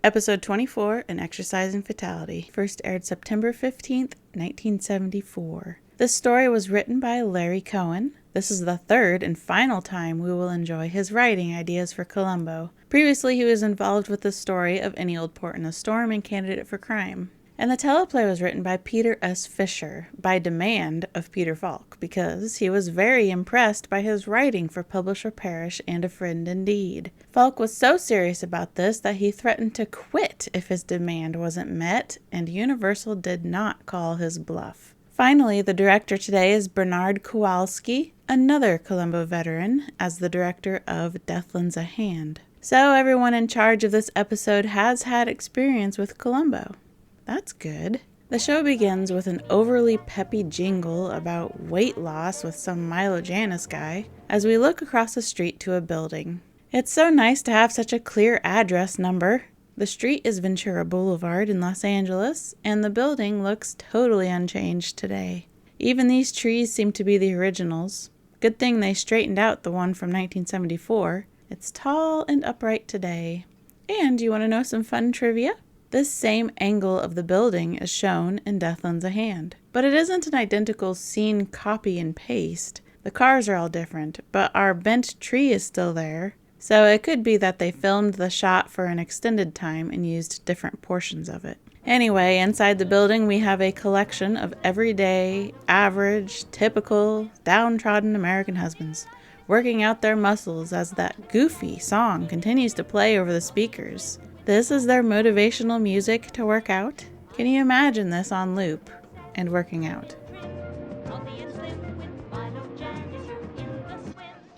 Episode 24, An Exercise in Fatality, first aired September 15th, 1974. This story was written by Larry Cohen. This is the third and final time we will enjoy his writing ideas for Columbo. Previously, he was involved with the story of Any Old Port in a Storm and Candidate for Crime. And the teleplay was written by Peter S. Fischer, by demand of Peter Falk, because he was very impressed by his writing for Publisher Parrish and A Friend Indeed. Falk was so serious about this that he threatened to quit if his demand wasn't met, and Universal did not call his bluff. Finally, the director today is Bernard Kowalski, another Columbo veteran, as the director of Death Lends a Hand. So everyone in charge of this episode has had experience with Columbo. That's good. The show begins with an overly peppy jingle about weight loss with some Milo Janus guy as we look across the street to a building. It's so nice to have such a clear address number. The street is Ventura Boulevard in Los Angeles, and the building looks totally unchanged today. Even these trees seem to be the originals. Good thing they straightened out the one from 1974. It's tall and upright today. And you want to know some fun trivia? This same angle of the building is shown in Death Lends a Hand. But it isn't an identical scene copy and paste. The cars are all different, but our bent tree is still there. So it could be that they filmed the shot for an extended time and used different portions of it. Anyway, inside the building we have a collection of everyday, average, typical, downtrodden American husbands working out their muscles as that goofy song continues to play over the speakers. This is their motivational music to work out. Can you imagine this on loop and working out?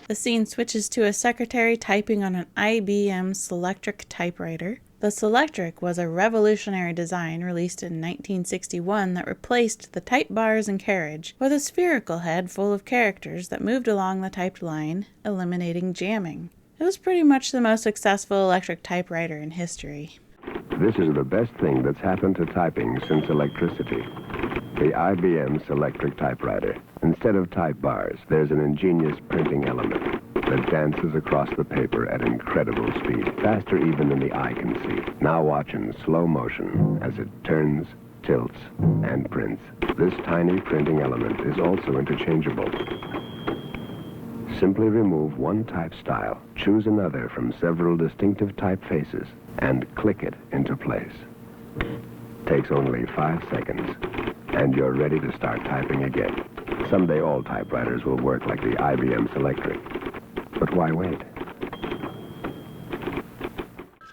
The scene switches to a secretary typing on an IBM Selectric typewriter. The Selectric was a revolutionary design released in 1961 that replaced the type bars and carriage with a spherical head full of characters that moved along the typed line, eliminating jamming. It was pretty much the most successful electric typewriter in history. This is the best thing that's happened to typing since electricity. The IBM Selectric typewriter. Instead of type bars, there's an ingenious printing element that dances across the paper at incredible speed, faster even than the eye can see. Now watch in slow motion as it turns, tilts, and prints. This tiny printing element is also interchangeable. Simply remove one type style, choose another from several distinctive typefaces, and click it into place. Takes only 5 seconds, and you're ready to start typing again. Someday all typewriters will work like the IBM Selectric. But why wait?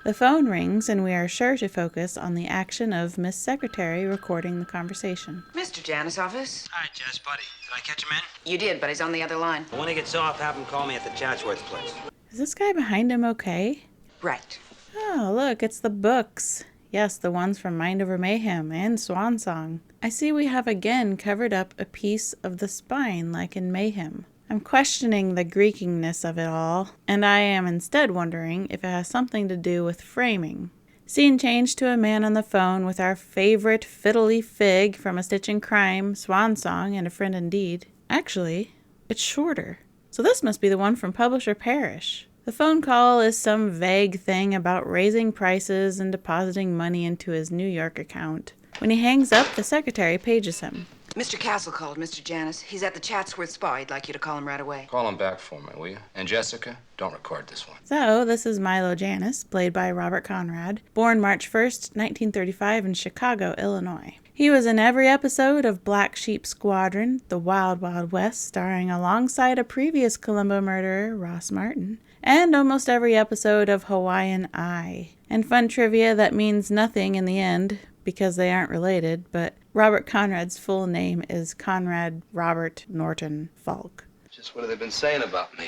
The phone rings, and we are sure to focus on the action of Miss Secretary recording the conversation. Mr. Janus' office? Hi, Jess, buddy. Did I catch him in? You did, but he's on the other line. When he gets off, have him call me at the Chatsworth place. Is this guy behind him okay? Right. Oh, look, it's the books. Yes, the ones from Mind Over Mayhem and Swan Song. I see we have again covered up a piece of the spine like in Mayhem. I'm questioning the Greekiness of it all, and I am instead wondering if it has something to do with framing. Scene change to a man on the phone with our favorite fiddly fig from A Stitch in Crime, Swan Song, and A Friend Indeed. Actually, it's shorter. So this must be the one from Publisher Parrish. The phone call is some vague thing about raising prices and depositing money into his New York account. When he hangs up, the secretary pages him. Mr. Castle called, Mr. Janus. He's at the Chatsworth Spa. He'd like you to call him right away. Call him back for me, will you? And Jessica, don't record this one. So, this is Milo Janus, played by Robert Conrad, born March 1st, 1935 in Chicago, Illinois. He was in every episode of Black Sheep Squadron, The Wild Wild West, starring alongside a previous Columbo murderer, Ross Martin, and almost every episode of Hawaiian Eye. And fun trivia that means nothing in the end, because they aren't related, but Robert Conrad's full name is Conrad Robert Norton Falk. Just what have they been saying about me?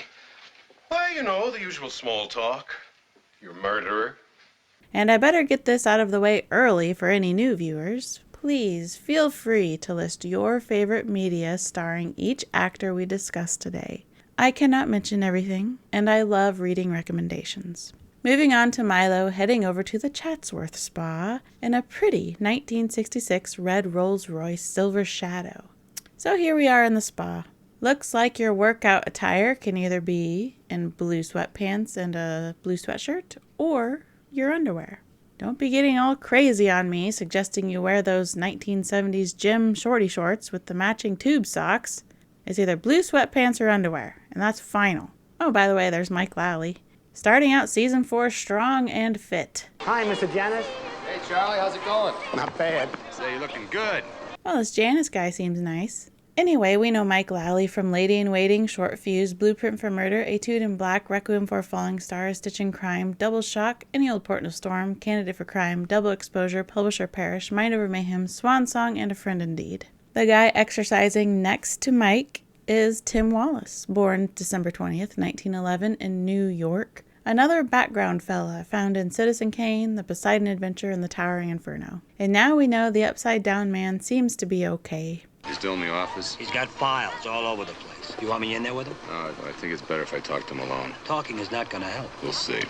Why, you know, the usual small talk. You're a murderer. And I better get this out of the way early for any new viewers. Please feel free to list your favorite media starring each actor we discuss today. I cannot mention everything, and I love reading recommendations. Moving on to Milo heading over to the Chatsworth Spa in a pretty 1966 red Rolls-Royce Silver Shadow. So here we are in the spa. Looks like your workout attire can either be in blue sweatpants and a blue sweatshirt or your underwear. Don't be getting all crazy on me, suggesting you wear those 1970s gym shorty shorts with the matching tube socks. It's either blue sweatpants or underwear, and that's final. Oh, by the way, there's Mike Lally. Starting out season 4 strong and fit. Hi, Mr. Janus. Hey, Charlie, how's it going? Not bad. Say, you're looking good. Well, this Janus guy seems nice. Anyway, we know Mike Lally from Lady in Waiting, Short Fuse, Blueprint for Murder, Etude in Black, Requiem for a Falling Star, Stitch in Crime, Double Shock, Any Old Port in a Storm, Candidate for Crime, Double Exposure, Publisher Parish, Mind Over Mayhem, Swan Song, and A Friend Indeed. The guy exercising next to Mike is Tim Wallace, born December 20th, 1911 in New York. Another background fella found in Citizen Kane, The Poseidon Adventure, and The Towering Inferno. And now we know the Upside Down Man seems to be okay. He's still in the office? He's got files all over the place. You want me in there with him? No, I think it's better if I talk to him alone. Talking is not going to help. We'll see.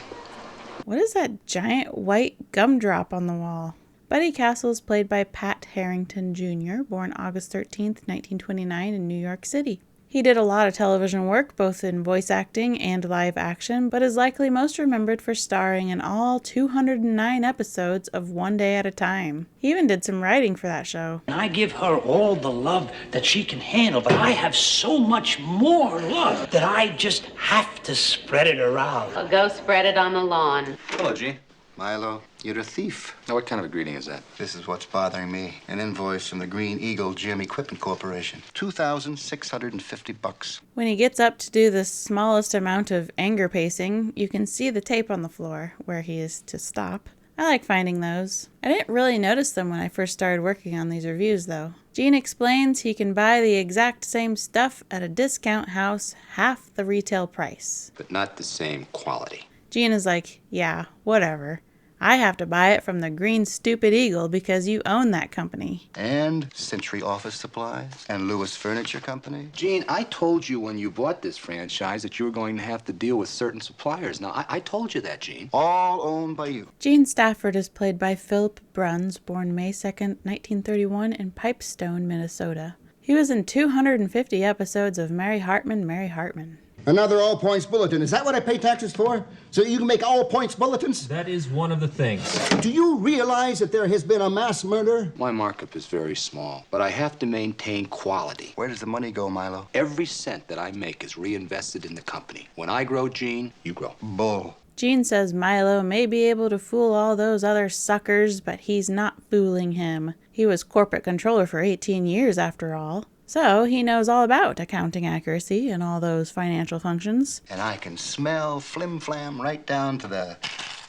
What is that giant white gumdrop on the wall? Buddy Castle is played by Pat Harrington Jr., born August 13th, 1929 in New York City. He did a lot of television work, both in voice acting and live action, but is likely most remembered for starring in all 209 episodes of One Day at a Time. He even did some writing for that show. And I give her all the love that she can handle, but I have so much more love that I just have to spread it around. Well, go spread it on the lawn. Hello, Gene. Milo, you're a thief. Now, what kind of a greeting is that? This is what's bothering me. An invoice from the Green Eagle Gym Equipment Corporation. $2,650. When he gets up to do the smallest amount of anger pacing, you can see the tape on the floor where he is to stop. I like finding those. I didn't really notice them when I first started working on these reviews, though. Gene explains he can buy the exact same stuff at a discount house half the retail price. But not the same quality. Gene is like, yeah, whatever. I have to buy it from the Green Stupid Eagle because you own that company. And Century Office Supplies and Lewis Furniture Company. Gene, I told you when you bought this franchise that you were going to have to deal with certain suppliers. Now, I told you that, Gene. All owned by you. Gene Stafford is played by Philip Bruns, born May 2nd, 1931 in Pipestone, Minnesota. He was in 250 episodes of Mary Hartman, Mary Hartman. Another all-points bulletin. Is that what I pay taxes for? So you can make all-points bulletins? That is one of the things. Do you realize that there has been a mass murder? My markup is very small, but I have to maintain quality. Where does the money go, Milo? Every cent that I make is reinvested in the company. When I grow, Gene, you grow. Bull. Gene says Milo may be able to fool all those other suckers, but he's not fooling him. He was corporate controller for 18 years after all. So he knows all about accounting accuracy and all those financial functions. And I can smell flim-flam right down to the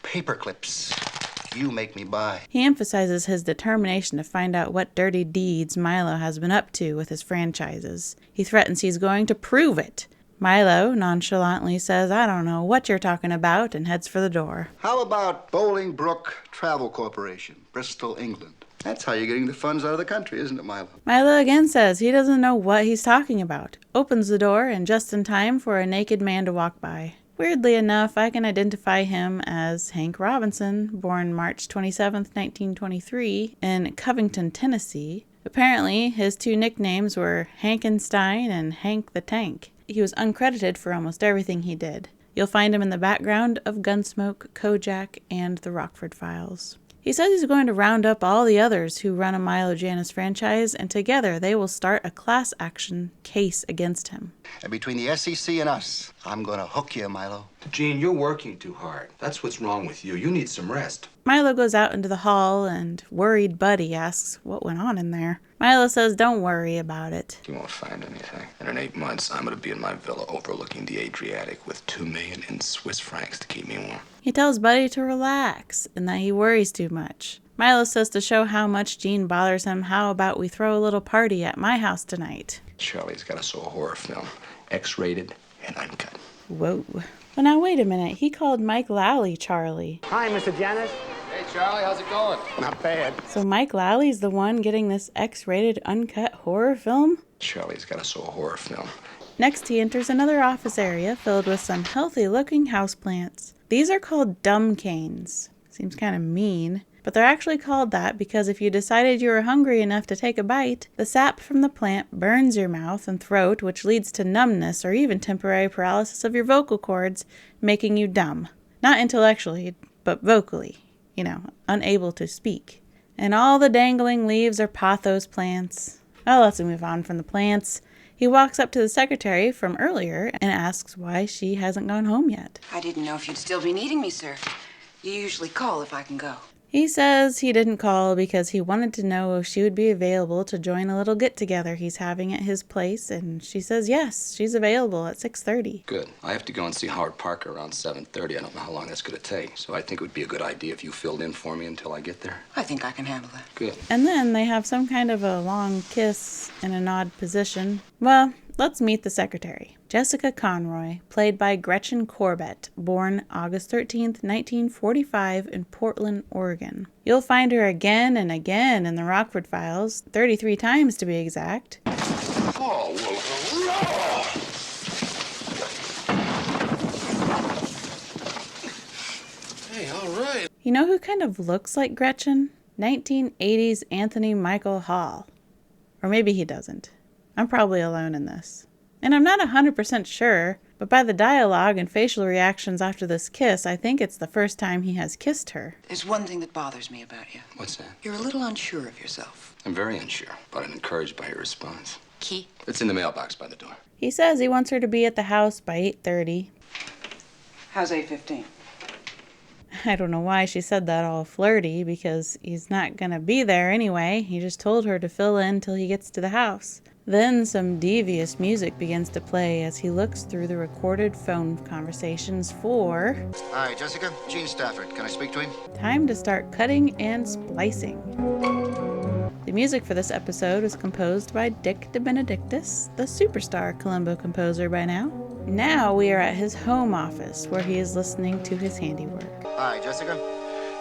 paper clips you make me buy. He emphasizes his determination to find out what dirty deeds Milo has been up to with his franchises. He threatens he's going to prove it. Milo nonchalantly says, I don't know what you're talking about, and heads for the door. How about Bolingbroke Travel Corporation, Bristol, England? That's how you're getting the funds out of the country, isn't it, Milo? Milo again says he doesn't know what he's talking about, opens the door, and just in time for a naked man to walk by. Weirdly enough, I can identify him as Hank Robinson, born March 27, 1923, in Covington, Tennessee. Apparently, his two nicknames were Hankenstein and Hank the Tank. He was uncredited for almost everything he did. You'll find him in the background of Gunsmoke, Kojak, and The Rockford Files. He says he's going to round up all the others who run a Milo Janus franchise, and together they will start a class action case against him. And between the SEC and us, I'm going to hook you, Milo. Gene, you're working too hard. That's what's wrong with you. You need some rest. Milo goes out into the hall, and worried Buddy asks what went on in there. Milo says don't worry about it. You won't find anything. And in 8 months, I'm going to be in my villa overlooking the Adriatic with 2 million in Swiss francs to keep me warm. He tells Buddy to relax and that he worries too much. Milo says to show how much Gene bothers him, how about we throw a little party at my house tonight? Charlie's got us a horror film, X-rated and uncut. Whoa. Well, now wait a minute. He called Mike Lally Charlie. Hi, Mr. Janus. Hey, Charlie, how's it going? Not bad. So Mike Lally's the one getting this X-rated uncut horror film? Charlie's got us a horror film. Next, he enters another office area filled with some healthy-looking houseplants. These are called dumb canes. Seems kind of mean, but they're actually called that because if you decided you were hungry enough to take a bite, the sap from the plant burns your mouth and throat, which leads to numbness or even temporary paralysis of your vocal cords, making you dumb. Not intellectually, but vocally. unable to speak. And all the dangling leaves are pothos plants. Oh, let's move on from the plants. He walks up to the secretary from earlier and asks why she hasn't gone home yet. I didn't know if you'd still be needing me, sir. You usually call if I can go. He says he didn't call because he wanted to know if she would be available to join a little get-together he's having at his place, and she says yes, she's available at 6:30. Good. I have to go and see Howard Parker around 7:30. I don't know how long that's going to take, so I think it would be a good idea if you filled in for me until I get there. I think I can handle that. Good. And then they have some kind of a long kiss in an odd position. Well, let's meet the secretary. Jessica Conroy, played by Gretchen Corbett, born August 13th, 1945 in Portland, Oregon. You'll find her again and again in the Rockford Files, 33 times to be exact. Oh, well, hey, all right. You know who kind of looks like Gretchen? 1980s Anthony Michael Hall. Or maybe he doesn't. I'm probably alone in this. And I'm not 100% sure, but by the dialogue and facial reactions after this kiss, I think it's the first time he has kissed her. There's one thing that bothers me about you. What's that? You're a little unsure of yourself. I'm very unsure, but I'm encouraged by your response. Key? It's in the mailbox by the door. He says he wants her to be at the house by 8:30. How's 8:15? I don't know why she said that all flirty, because he's not gonna be there anyway. He just told her to fill in till he gets to the house. Then some devious music begins to play as he looks through the recorded phone conversations for... Hi, Jessica. Gene Stafford. Can I speak to him? Time to start cutting and splicing. The music for this episode was composed by Dick de Benedictis, the superstar Columbo composer by now. Now we are at his home office, where he is listening to his handiwork. Hi, Jessica.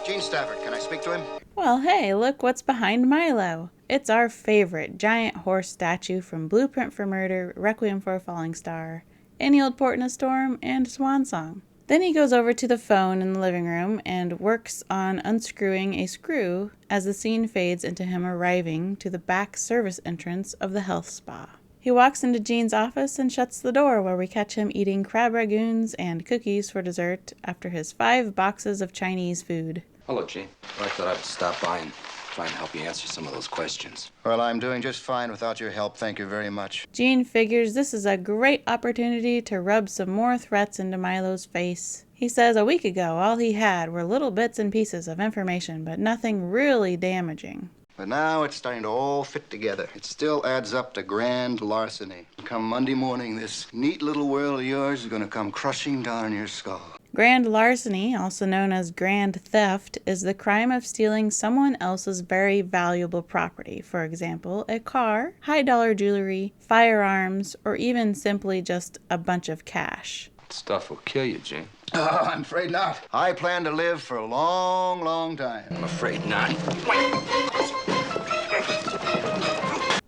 Gene Stafford. Can I speak to him? Well, hey, look what's behind Milo. It's our favorite giant horse statue from Blueprint for Murder, Requiem for a Falling Star, Any Old Port in a Storm, and Swan Song. Then he goes over to the phone in the living room and works on unscrewing a screw as the scene fades into him arriving to the back service entrance of the health spa. He walks into Gene's office and shuts the door, where we catch him eating crab ragoons and cookies for dessert after his 5 boxes of Chinese food. Hello, Gene. I thought I would stop by and try and help you answer some of those questions. Well, I'm doing just fine without your help. Thank you very much. Gene figures this is a great opportunity to rub some more threats into Milo's face. He says a week ago all he had were little bits and pieces of information, but nothing really damaging. But now it's starting to all fit together. It still adds up to grand larceny. Come Monday morning, this neat little world of yours is going to come crushing down on your skull. Grand larceny, also known as grand theft, is the crime of stealing someone else's very valuable property. For example, a car, high-dollar jewelry, firearms, or even simply just a bunch of cash. Stuff will kill you, Gene. Oh, I'm afraid not. I plan to live for a long, long time. I'm afraid not.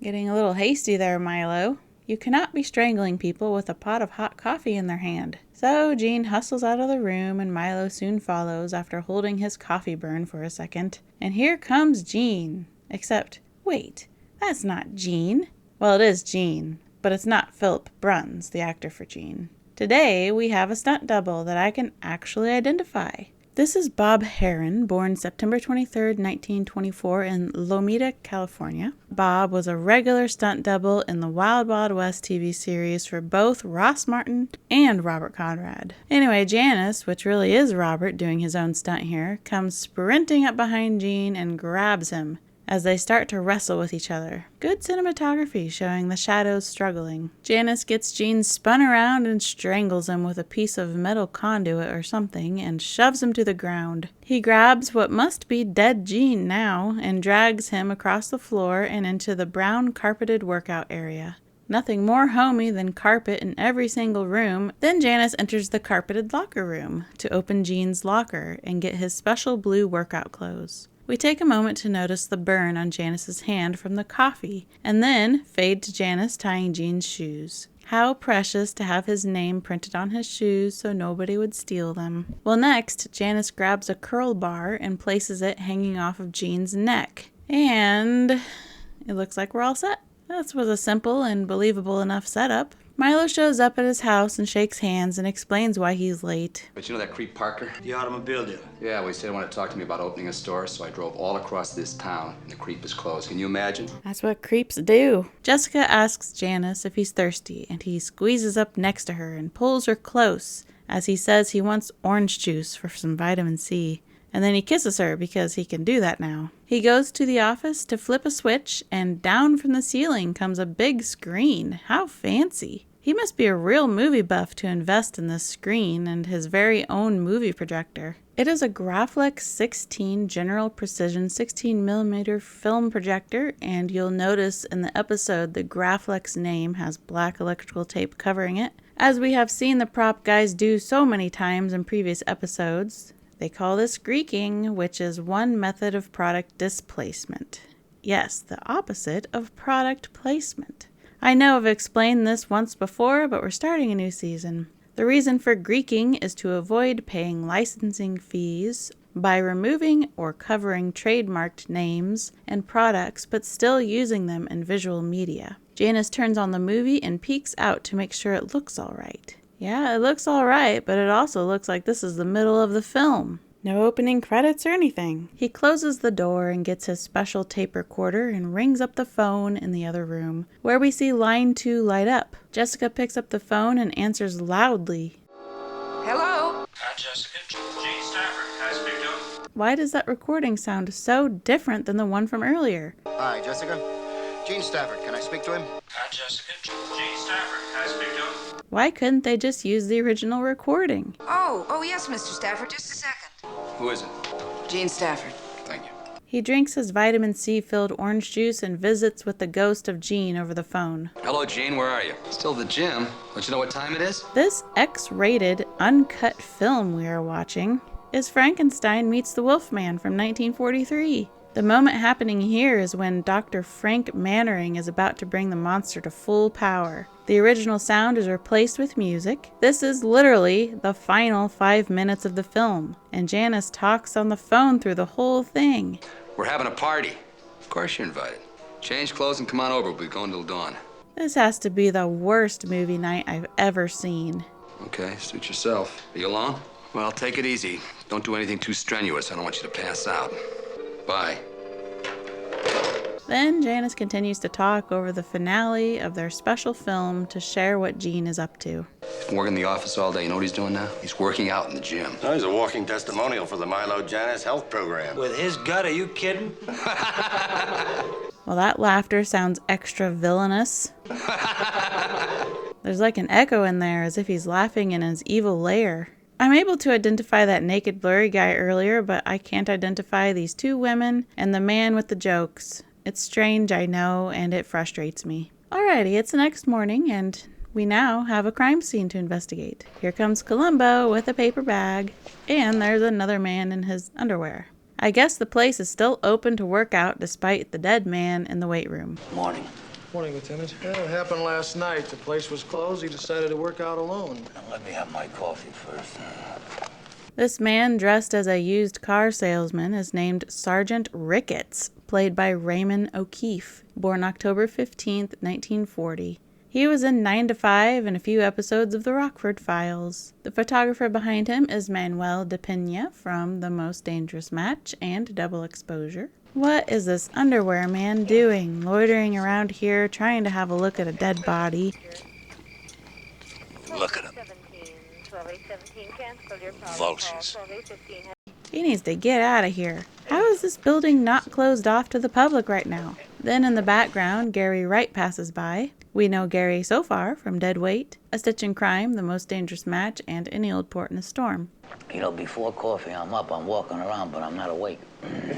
Getting a little hasty there, Milo. You cannot be strangling people with a pot of hot coffee in their hand. So Gene hustles out of the room, and Milo soon follows after holding his coffee burn for a second. And here comes Gene. Except, wait, that's not Gene. Well, it is Gene, but it's not Philip Bruns, the actor for Gene. Today, we have a stunt double that I can actually identify. This is Bob Herron, born September 23, 1924 in Lomita, California. Bob was a regular stunt double in the Wild Wild West TV series for both Ross Martin and Robert Conrad. Anyway, Janus, which really is Robert doing his own stunt here, comes sprinting up behind Gene and grabs him as they start to wrestle with each other. Good cinematography showing the shadows struggling. Janus gets Gene spun around and strangles him with a piece of metal conduit or something and shoves him to the ground. He grabs what must be dead Gene now and drags him across the floor and into the brown carpeted workout area. Nothing more homey than carpet in every single room. Then Janus enters the carpeted locker room to open Gene's locker and get his special blue workout clothes. We take a moment to notice the burn on Janus's hand from the coffee, and then fade to Janus tying Gene's shoes. How precious to have his name printed on his shoes so nobody would steal them. Well, next, Janus grabs a curl bar and places it hanging off of Gene's neck. And it looks like we're all set. This was a simple and believable enough setup. Milo shows up at his house and shakes hands and explains why he's late. But you know that creep Parker? The automobile dealer. Yeah, well, he said he wanted to talk to me about opening a store, so I drove all across this town, and the creep is closed. Can you imagine? That's what creeps do. Jessica asks Janus if he's thirsty, and he squeezes up next to her and pulls her close as he says he wants orange juice for some vitamin C. And then he kisses her because he can do that now. He goes to the office to flip a switch, and down from the ceiling comes a big screen. How fancy. He must be a real movie buff to invest in this screen and his very own movie projector. It is a Graflex 16 General Precision 16mm film projector, and you'll notice in the episode the Graflex name has black electrical tape covering it. As we have seen the prop guys do so many times in previous episodes, they call this greeking, which is one method of product displacement. Yes, the opposite of product placement. I know I've explained this once before, but we're starting a new season. The reason for greeking is to avoid paying licensing fees by removing or covering trademarked names and products, but still using them in visual media. Janus turns on the movie and peeks out to make sure it looks all right. Yeah, it looks all right, but it also looks like this is the middle of the film. No opening credits or anything. He closes the door and gets his special tape recorder and rings up the phone in the other room, where we see line 2 light up. Jessica picks up the phone and answers loudly. Hello? Hi, Jessica. Gene Stafford. Can I speak to him? Why does that recording sound so different than the one from earlier? Hi, Jessica. Gene Stafford, can I speak to him? Hi, Jessica. Gene Stafford. Can I speak to him? Why couldn't they just use the original recording? Oh, yes, Mr. Stafford. Just a second. Who is it? Gene Stafford. Thank you. He drinks his vitamin C-filled orange juice and visits with the ghost of Gene over the phone. Hello, Gene. Where are you? Still at the gym. Don't you know what time it is? This X-rated, uncut film we are watching is Frankenstein Meets the Wolfman from 1943. The moment happening here is when Dr. Frank Mannering is about to bring the monster to full power. The original sound is replaced with music. This is literally the final 5 minutes of the film, and Janus talks on the phone through the whole thing. We're having a party. Of course you're invited. Change clothes and come on over. We'll be going till dawn. This has to be the worst movie night I've ever seen. Okay, suit yourself. Are you alone? Well, take it easy. Don't do anything too strenuous. I don't want you to pass out. Bye. Then Janus continues to talk over the finale of their special film to share what Gene is up to. He's been working in the office all day. You know what he's doing now? He's working out in the gym. Oh, he's a walking testimonial for the Milo Janus health program. With his gut, are you kidding? Well, that laughter sounds extra villainous. There's like an echo in there, as if he's laughing in his evil lair. I'm able to identify that naked blurry guy earlier, but I can't identify these two women and the man with the jokes. It's strange, I know, and it frustrates me. Alrighty, it's the next morning, and we now have a crime scene to investigate. Here comes Columbo with a paper bag, and there's another man in his underwear. I guess the place is still open to work out despite the dead man in the weight room. Morning. Morning, Lieutenant. Well, it happened last night. The place was closed. He decided to work out alone. Now, let me have my coffee first. This man, dressed as a used car salesman, is named Sergeant Ricketts, played by Raymond O'Keefe, born October 15th, 1940. He was in 9 to 5 and a few episodes of The Rockford Files. The photographer behind him is Manuel de Pena from The Most Dangerous Match and Double Exposure. What is this underwear man doing, loitering around here, trying to have a look at a dead body? Look at him. Vultures. He needs to get out of here. How is this building not closed off to the public right now? Then in the background, Gary Wright passes by. We know Gary so far from Dead Weight, A Stitch in Crime, The Most Dangerous Match, and Any Old Port in a Storm. You know, before coffee, I'm up. I'm walking around, but I'm not awake.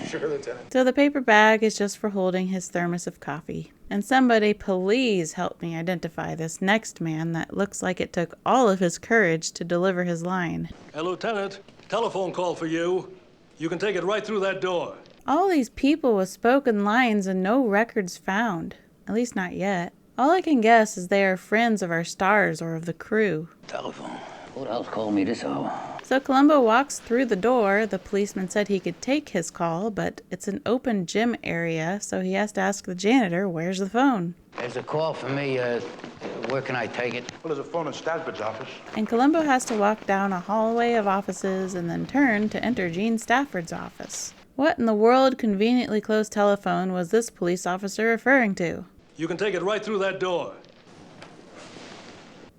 Sure, Lieutenant. So the paper bag is just for holding his thermos of coffee. And somebody please help me identify this next man that looks like it took all of his courage to deliver his line. Hey, Lieutenant, telephone call for you. You can take it right through that door. All these people with spoken lines and no records found. At least not yet. All I can guess is they are friends of our stars or of the crew. Telephone. Who else called me this hour? So Columbo walks through the door. The policeman said he could take his call, but it's an open gym area, so he has to ask the janitor, where's the phone? There's a call for me. Where can I take it? Well, there's a phone in Stafford's office. And Columbo has to walk down a hallway of offices and then turn to enter Gene Stafford's office. What in the world conveniently closed telephone was this police officer referring to? You can take it right through that door.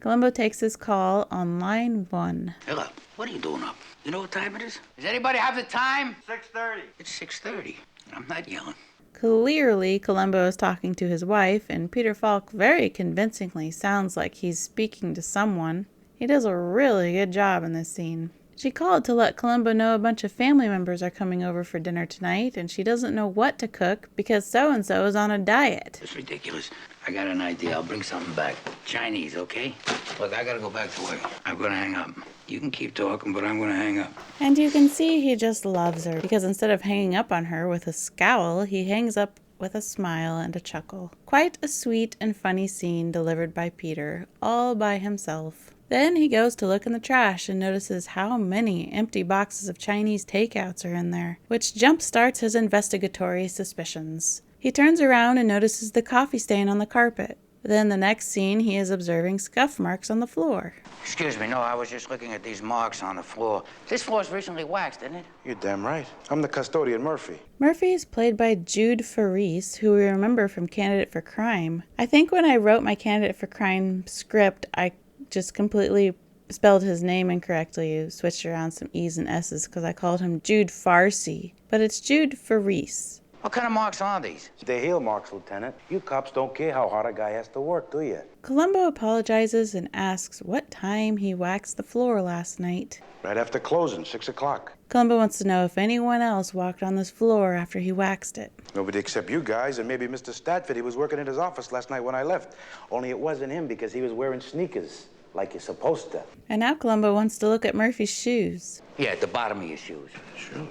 Columbo takes his call on line 1. Hello. What are you doing up? You know what time it is? Does anybody have the time? 6:30. It's 6:30. I'm not yelling. Clearly, Columbo is talking to his wife, and Peter Falk very convincingly sounds like he's speaking to someone. He does a really good job in this scene. She called to let Columbo know a bunch of family members are coming over for dinner tonight, and she doesn't know what to cook because so-and-so is on a diet. It's ridiculous. I got an idea. I'll bring something back. Chinese, okay? Look, I gotta go back to work. I'm gonna hang up. You can keep talking, but I'm gonna hang up. And you can see he just loves her, because instead of hanging up on her with a scowl, he hangs up with a smile and a chuckle. Quite a sweet and funny scene delivered by Peter, all by himself. Then he goes to look in the trash and notices how many empty boxes of Chinese takeouts are in there, which jump-starts his investigatory suspicions. He turns around and notices the coffee stain on the carpet. Then the next scene, he is observing scuff marks on the floor. Excuse me, no, I was just looking at these marks on the floor. This floor's recently waxed, isn't it? You're damn right. I'm the custodian, Murphy. Murphy is played by Jude Faris, who we remember from Candidate for Crime. I think when I wrote my Candidate for Crime script, I just completely spelled his name incorrectly, switched around some E's and S's because I called him Jude Farsi, but it's Jude Faris. What kind of marks are these? They're heel marks, Lieutenant. You cops don't care how hard a guy has to work, do you? Columbo apologizes and asks what time he waxed the floor last night. Right after closing, 6 o'clock. Columbo wants to know if anyone else walked on this floor after he waxed it. Nobody except you guys and maybe Mr. Stafford. He was working in his office last night when I left. Only it wasn't him because he was wearing sneakers, like you're supposed to. And now Columbo wants to look at Murphy's shoes. Yeah, at the bottom of your shoes. Shoes?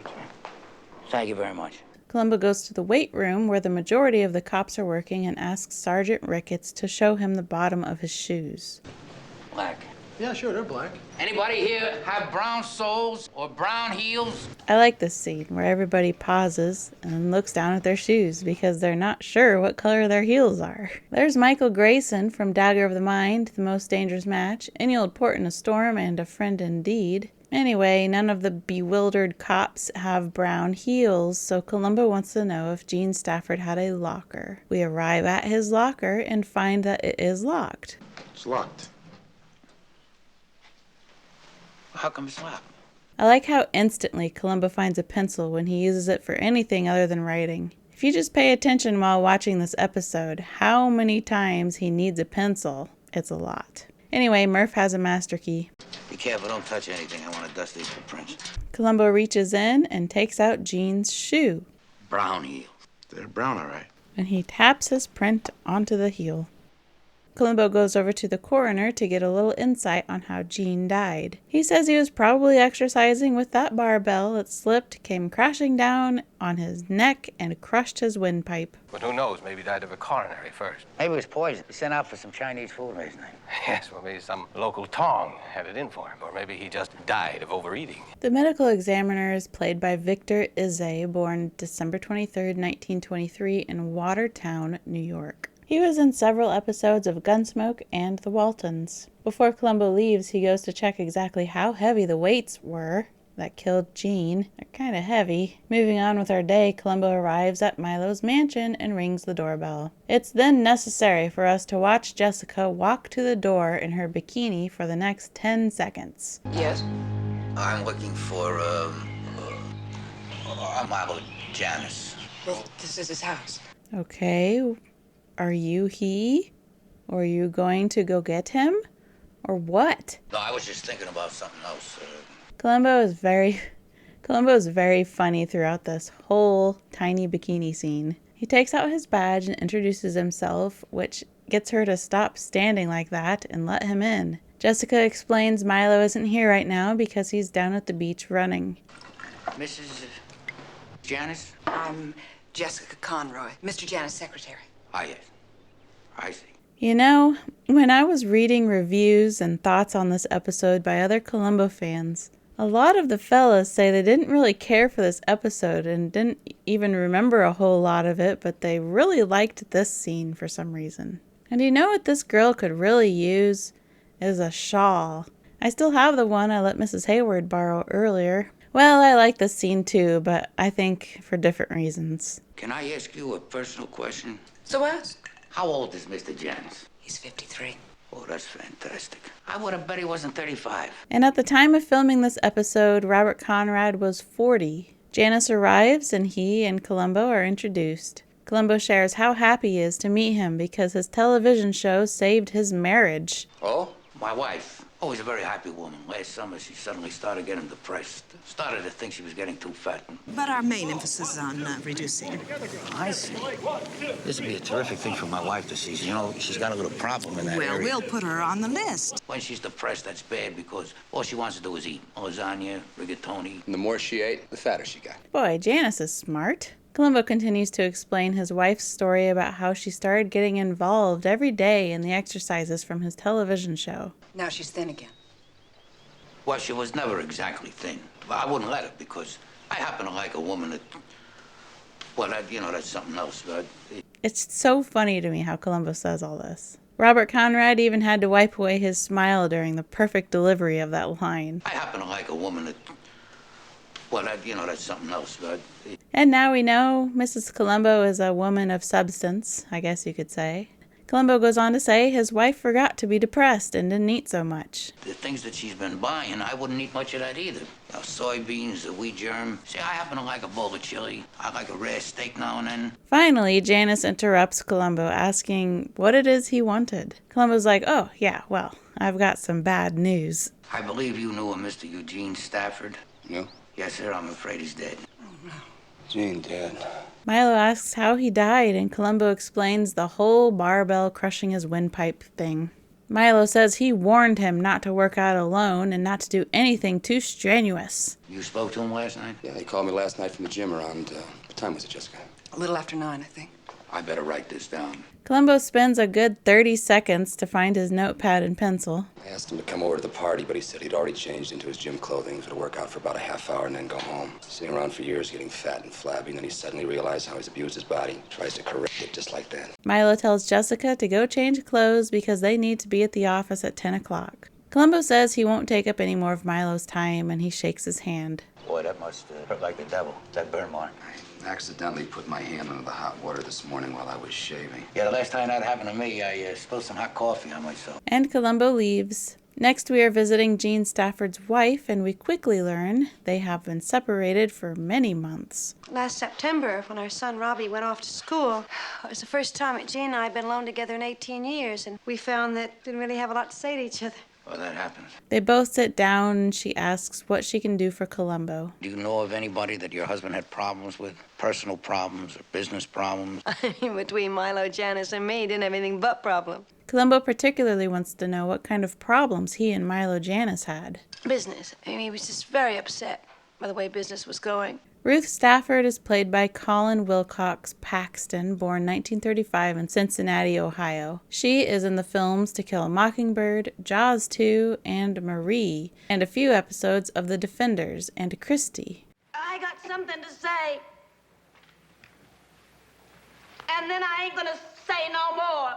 Thank you very much. Columbo goes to the weight room where the majority of the cops are working and asks Sergeant Ricketts to show him the bottom of his shoes. Black. Yeah, sure, they're black. Anybody here have brown soles or brown heels? I like this scene where everybody pauses and looks down at their shoes because they're not sure what color their heels are. There's Michael Grayson from Dagger of the Mind, The Most Dangerous Match, Any Old Port in a Storm, and A Friend Indeed. Anyway, none of the bewildered cops have brown heels, so Columbo wants to know if Gene Stafford had a locker. We arrive at his locker and find that it is locked. It's locked. How come it's locked? I like how instantly Columbo finds a pencil when he uses it for anything other than writing. If you just pay attention while watching this episode, how many times he needs a pencil, it's a lot. Anyway, Murph has a master key. Be careful, don't touch anything. I want to dust these footprints. Columbo reaches in and takes out Gene's shoe. Brown heel. They're brown, all right. And he taps his print onto the heel. Columbo goes over to the coroner to get a little insight on how Gene died. He says he was probably exercising with that barbell that slipped, came crashing down on his neck, and crushed his windpipe. But who knows? Maybe he died of a coronary first. Maybe it was poison. He sent out for some Chinese food last night. Yes, well, maybe some local Tong had it in for him. Or maybe he just died of overeating. The medical examiner is played by Victor Izay, born December 23, 1923, in Watertown, New York. He was in several episodes of Gunsmoke and The Waltons. Before Columbo leaves, he goes to check exactly how heavy the weights were that killed Gene. They're kind of heavy. Moving on with our day, Columbo arrives at Milo's mansion and rings the doorbell. It's then necessary for us to watch Jessica walk to the door in her bikini for the next 10 seconds. Yes? I'm looking for, Milo Janus. Well, this is his house. Okay. Are you he? Or are you going to go get him? Or what? No, I was just thinking about something else. Columbo is very funny throughout this whole tiny bikini scene. He takes out his badge and introduces himself, which gets her to stop standing like that and let him in. Jessica explains Milo isn't here right now because he's down at the beach running. Mrs. Janus? I'm Jessica Conroy, Mr. Janus' secretary. Ah, yes. I see. You know, when I was reading reviews and thoughts on this episode by other Columbo fans, a lot of the fellas say they didn't really care for this episode and didn't even remember a whole lot of it, but they really liked this scene for some reason. And you know what this girl could really use? Is a shawl. I still have the one I let Mrs. Hayward borrow earlier. Well, I like this scene too, but I think for different reasons. Can I ask you a personal question? So ask. How old is Mr. Janus? He's 53. Oh, that's fantastic. I would have bet he wasn't 35. And at the time of filming this episode, Robert Conrad was 40. Janus arrives and he and Columbo are introduced. Columbo shares how happy he is to meet him because his television show saved his marriage. Oh? My wife. Always a very happy woman. Last summer, she suddenly started getting depressed. Started to think she was getting too fat. But our main emphasis is on reducing. I see. This would be a terrific thing for my wife to see. You know, she's got a little problem in that area. Well, we'll put her on the list. When she's depressed, that's bad because all she wants to do is eat. Lasagna, rigatoni. And the more she ate, the fatter she got. Boy, Janus is smart. Columbo continues to explain his wife's story about how she started getting involved every day in the exercises from his television show. Now she's thin again. Well, she was never exactly thin. But I wouldn't let her because I happen to like a woman that... Well, that's something else. It's so funny to me how Columbo says all this. Robert Conrad even had to wipe away his smile during the perfect delivery of that line. I happen to like a woman that... Well, that's something else. And now we know Mrs. Columbo is a woman of substance, I guess you could say. Columbo goes on to say his wife forgot to be depressed and didn't eat so much. The things that she's been buying, I wouldn't eat much of that either. Soybeans, the wheat germ. See, I happen to like a bowl of chili. I like a rare steak now and then. Finally, Janus interrupts Columbo, asking what it is he wanted. Columbo's like, oh, yeah, well, I've got some bad news. I believe you knew a Mr. Eugene Stafford. No? Yes, sir, I'm afraid he's dead. Oh, no. Gene dead. Milo asks how he died, and Columbo explains the whole barbell crushing his windpipe thing. Milo says he warned him not to work out alone and not to do anything too strenuous. You spoke to him last night? Yeah, he called me last night from the gym around, what time was it, Jessica? A little after 9, I think. I better write this down. Columbo spends a good 30 seconds to find his notepad and pencil. I asked him to come over to the party, but he said he'd already changed into his gym clothing, so to work out for about a half hour and then go home. Sitting around for years getting fat and flabby, and then he suddenly realized how he's abused his body. Tries to correct it just like that. Milo tells Jessica to go change clothes because they need to be at the office at 10 o'clock. Columbo says he won't take up any more of Milo's time, and he shakes his hand. Boy, that must hurt like the devil. That burn mark. I accidentally put my hand under the hot water this morning while I was shaving. Yeah, the last time that happened to me, I spilled some hot coffee on myself. And Columbo leaves. Next, we are visiting Gene Stafford's wife, and we quickly learn they have been separated for many months. Last September, when our son Robbie went off to school, it was the first time that Gene and I had been alone together in 18 years, and we found that we didn't really have a lot to say to each other. Well, that happens. They both sit down, and she asks what she can do for Columbo. Do you know of anybody that your husband had problems with? Personal problems or business problems? I mean, between Milo, Janus, and me, he didn't have anything but problems. Columbo particularly wants to know what kind of problems he and Milo Janus had. Business. I mean, he was just very upset by the way business was going. Ruth Stafford is played by Colin Wilcox Paxton, born 1935 in Cincinnati, Ohio. She is in the films To Kill a Mockingbird, Jaws 2, and Marie, and a few episodes of The Defenders and Christie. I got something to say. And then I ain't gonna say no more.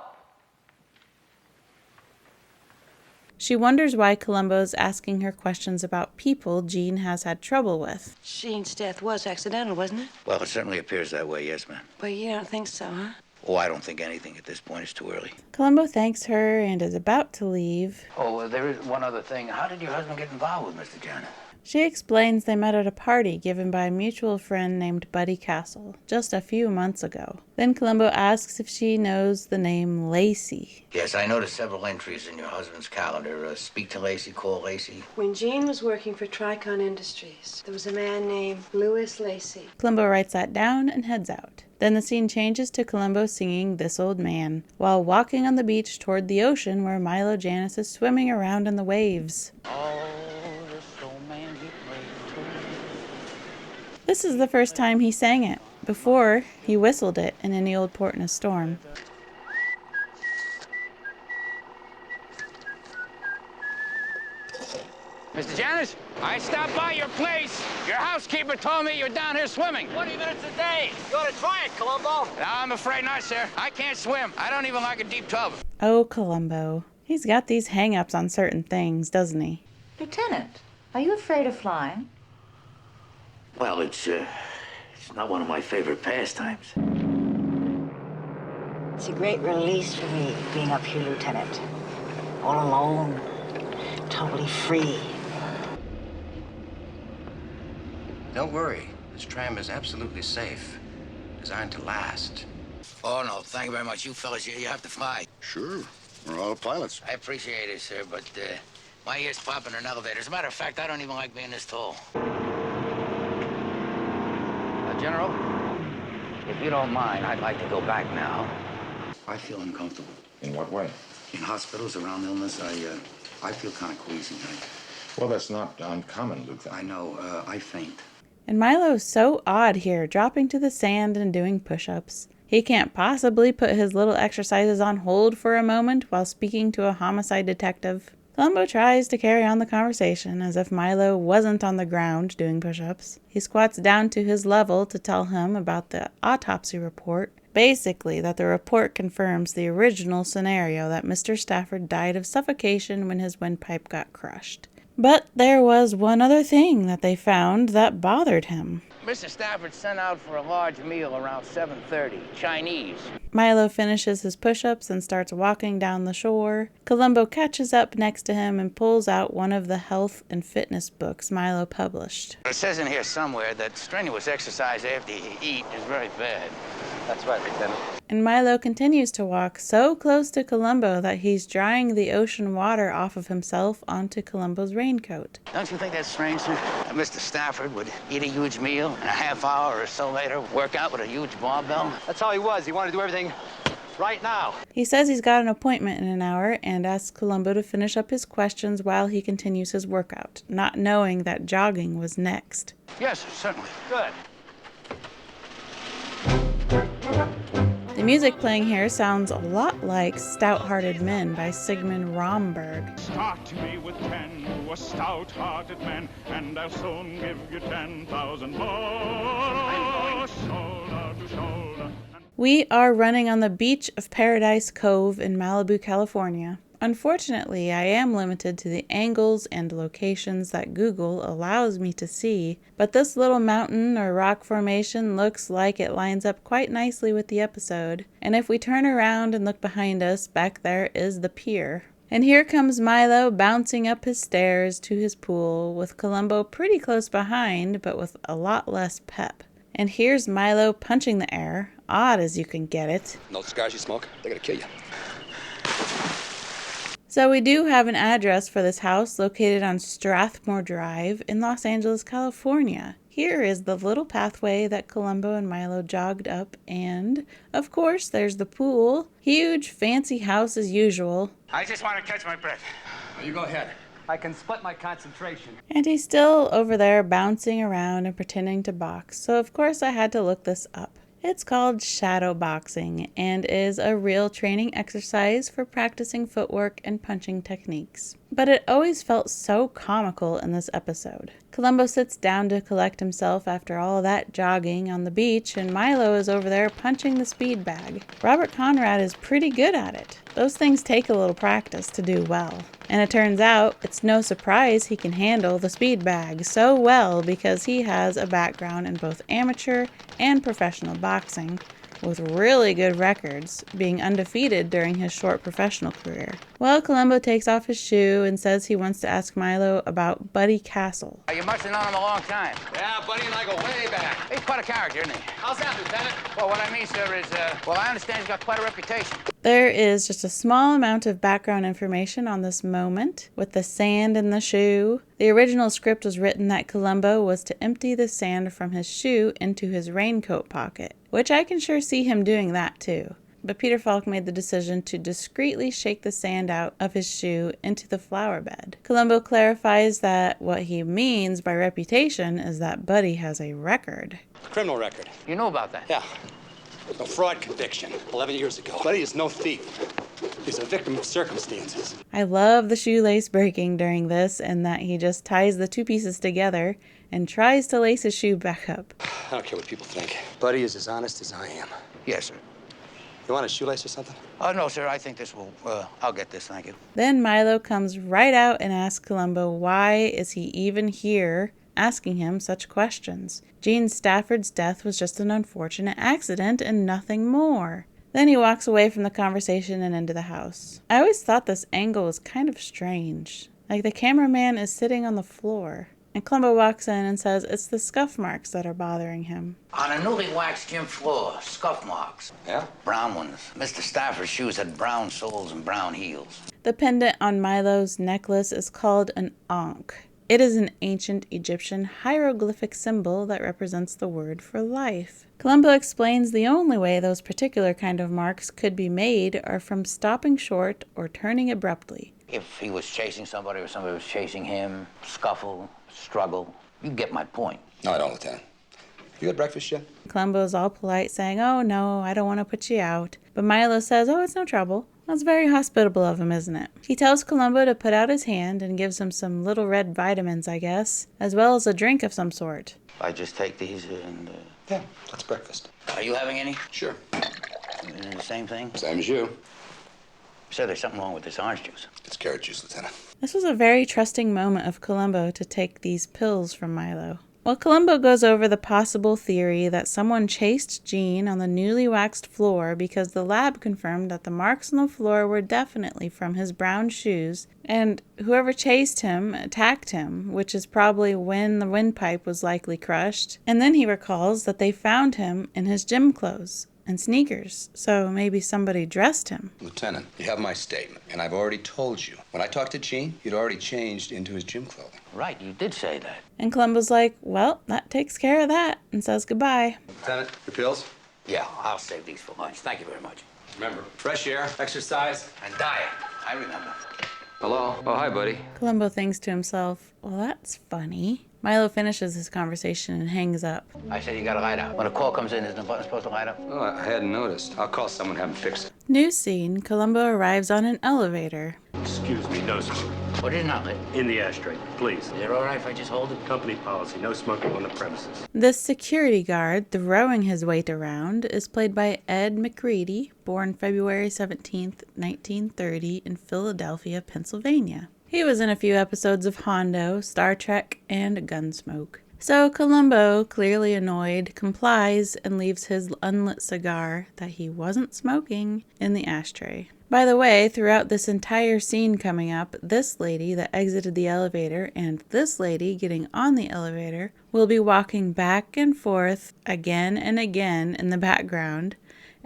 She wonders why Columbo's asking her questions about people Gene has had trouble with. Gene's death was accidental, wasn't it? Well, it certainly appears that way, yes, ma'am. But you don't think so, huh? Oh, I don't think anything at this point. Is too early. Columbo thanks her and is about to leave. Oh, there is one other thing. How did your husband get involved with Mr. Janus? She explains they met at a party given by a mutual friend named Buddy Castle just a few months ago. Then Columbo asks if she knows the name Lacey. Yes, I noticed several entries in your husband's calendar. Speak to Lacey, call Lacey. When Gene was working for Tricon Industries, there was a man named Louis Lacey. Columbo writes that down and heads out. Then the scene changes to Columbo singing This Old Man, while walking on the beach toward the ocean where Milo Janus is swimming around in the waves. This is the first time he sang it. Before, he whistled it in Any Old Port in a Storm. Mr. Janus, I stopped by your place. Your housekeeper told me you're down here swimming. 20 minutes a day. You ought to try it, Columbo. No, I'm afraid not, sir. I can't swim. I don't even like a deep tub. Oh, Columbo. He's got these hang-ups on certain things, doesn't he? Lieutenant, are you afraid of flying? Well, it's not one of my favorite pastimes. It's a great release for me, being up here, Lieutenant. All alone, totally free. Don't worry. This tram is absolutely safe. Designed to last. Oh, no, thank you very much. You fellas, you have to fly. Sure. We're all pilots. I appreciate it, sir, but my ears pop in an elevator. As a matter of fact, I don't even like being this tall. General, if you don't mind, I'd like to go back now. I feel uncomfortable. In what way? In hospitals around illness, I feel kind of queasy. Well, that's not uncommon, Lieutenant. I know, I faint. And Milo's so odd here, dropping to the sand and doing push-ups. He can't possibly put his little exercises on hold for a moment while speaking to a homicide detective. Columbo tries to carry on the conversation as if Milo wasn't on the ground doing push-ups. He squats down to his level to tell him about the autopsy report. Basically, that the report confirms the original scenario that Mr. Stafford died of suffocation when his windpipe got crushed. But there was one other thing that they found that bothered him. Mr. Stafford sent out for a large meal around 7:30, Chinese. Milo finishes his push-ups and starts walking down the shore. Columbo catches up next to him and pulls out one of the health and fitness books Milo published. It says in here somewhere that strenuous exercise after you eat is very bad. That's right, Lieutenant. And Milo continues to walk so close to Columbo that he's drying the ocean water off of himself onto Columbo's raincoat. Don't you think that's strange, sir? That Mr. Stafford would eat a huge meal and a half hour or so later work out with a huge barbell? That's how he was. He wanted to do everything right now. He says he's got an appointment in an hour and asks Columbo to finish up his questions while he continues his workout, not knowing that jogging was next. Yes, sir, certainly. Good. The music playing here sounds a lot like Stout-Hearted Men by Sigmund Romberg. Start me with 10 who are stout-hearted men, and I'll soon give you 10,000 more, shoulder to shoulder. We are running on the beach of Paradise Cove in Malibu, California. Unfortunately, I am limited to the angles and locations that Google allows me to see, but this little mountain or rock formation looks like it lines up quite nicely with the episode. And if we turn around and look behind us, back there is the pier. And here comes Milo bouncing up his stairs to his pool, with Columbo pretty close behind, but with a lot less pep. And here's Milo punching the air, odd as you can get it. No cigars you smoke, they're gonna kill you. So we do have an address for this house located on Strathmore Drive in Los Angeles, California. Here is the little pathway that Columbo and Milo jogged up, and, of course, there's the pool. Huge, fancy house as usual. I just want to catch my breath. You go ahead. I can split my concentration. And he's still over there bouncing around and pretending to box, so of course I had to look this up. It's called shadow boxing and is a real training exercise for practicing footwork and punching techniques. But it always felt so comical in this episode. Columbo sits down to collect himself after all that jogging on the beach, and Milo is over there punching the speed bag. Robert Conrad is pretty good at it. Those things take a little practice to do well. And it turns out it's no surprise he can handle the speed bag so well because he has a background in both amateur and professional boxing, with really good records, being undefeated during his short professional career. Well, Columbo takes off his shoe and says he wants to ask Milo about Buddy Castle. You must have known him a long time. Yeah, Buddy and I go way back. He's quite a character, isn't he? How's that, Lieutenant? Well, what I mean, sir, is, I understand he's got quite a reputation. There is just a small amount of background information on this moment, with the sand in the shoe. The original script was written that Columbo was to empty the sand from his shoe into his raincoat pocket, which I can sure see him doing that too. But Peter Falk made the decision to discreetly shake the sand out of his shoe into the flower bed. Columbo clarifies that what he means by reputation is that Buddy has a record. Criminal record. You know about that? Yeah. A fraud conviction 11 years ago. Buddy is no thief. He's a victim of circumstances. I love the shoelace breaking during this, and that he just ties the two pieces together and tries to lace his shoe back up. I don't care what people think. Buddy is as honest as I am. Yes, sir. You want a shoelace or something? Oh, no, sir. I think this will, I'll get this, thank you. Then Milo comes right out and asks Columbo why is he even here, asking him such questions. Gene Stafford's death was just an unfortunate accident and nothing more. Then he walks away from the conversation and into the house. I always thought this angle was kind of strange. Like the cameraman is sitting on the floor. And Columbo walks in and says it's the scuff marks that are bothering him. On a newly waxed gym floor, scuff marks. Yeah? Brown ones. Mr. Stafford's shoes had brown soles and brown heels. The pendant on Milo's necklace is called an ankh. It is an ancient Egyptian hieroglyphic symbol that represents the word for life. Columbo explains the only way those particular kind of marks could be made are from stopping short or turning abruptly. If he was chasing somebody or somebody was chasing him, scuffle, struggle, you get my point. No, I don't, Lieutenant. You had breakfast yet? Columbo is all polite, saying, "Oh, no, I don't want to put you out." But Milo says, "Oh, it's no trouble." That's very hospitable of him, isn't it? He tells Columbo to put out his hand and gives him some little red vitamins, I guess, as well as a drink of some sort. I just take these and... Yeah, that's breakfast. Are you having any? Sure. The same thing? Same as you. Sir, there's something wrong with this orange juice. It's carrot juice, Lieutenant. This was a very trusting moment of Columbo to take these pills from Milo. Well, Columbo goes over the possible theory that someone chased Gene on the newly waxed floor because the lab confirmed that the marks on the floor were definitely from his brown shoes, and whoever chased him attacked him, which is probably when the windpipe was likely crushed. And then he recalls that they found him in his gym clothes and sneakers, so maybe somebody dressed him. Lieutenant, you have my statement, and I've already told you. When I talked to Gene, he'd already changed into his gym clothing. Right, you did say that. And Columbo's like, well, that takes care of that, and says goodbye. Lieutenant, your pills? Yeah, I'll save these for lunch. Thank you very much. Remember, fresh air, exercise, and diet. I remember. Hello? Oh, hi, buddy. Columbo thinks to himself, well, that's funny. Milo finishes his conversation and hangs up. I said you gotta light out. When a call comes in, isn't the button supposed to light up? Oh, I hadn't noticed. I'll call someone, have them fix it. New scene, Columbo arrives on an elevator. Excuse me, no smoking. What is not lit? In the ashtray, please. Is it all right if I just hold it? Company policy, no smoking on the premises. The security guard throwing his weight around is played by Ed McCready, born February 17th, 1930 in Philadelphia, Pennsylvania. He was in a few episodes of Hondo, Star Trek, and Gunsmoke. So Columbo, clearly annoyed, complies and leaves his unlit cigar that he wasn't smoking in the ashtray. By the way, throughout this entire scene coming up, this lady that exited the elevator and this lady getting on the elevator will be walking back and forth again and again in the background,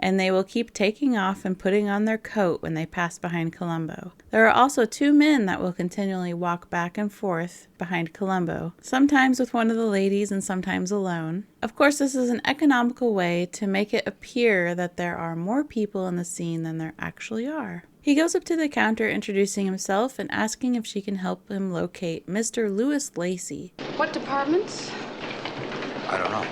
and they will keep taking off and putting on their coat when they pass behind Columbo. There are also two men that will continually walk back and forth behind Columbo, sometimes with one of the ladies and sometimes alone. Of course, this is an economical way to make it appear that there are more people in the scene than there actually are. He goes up to the counter introducing himself and asking if she can help him locate Mr. Louis Lacey. What departments? I don't know.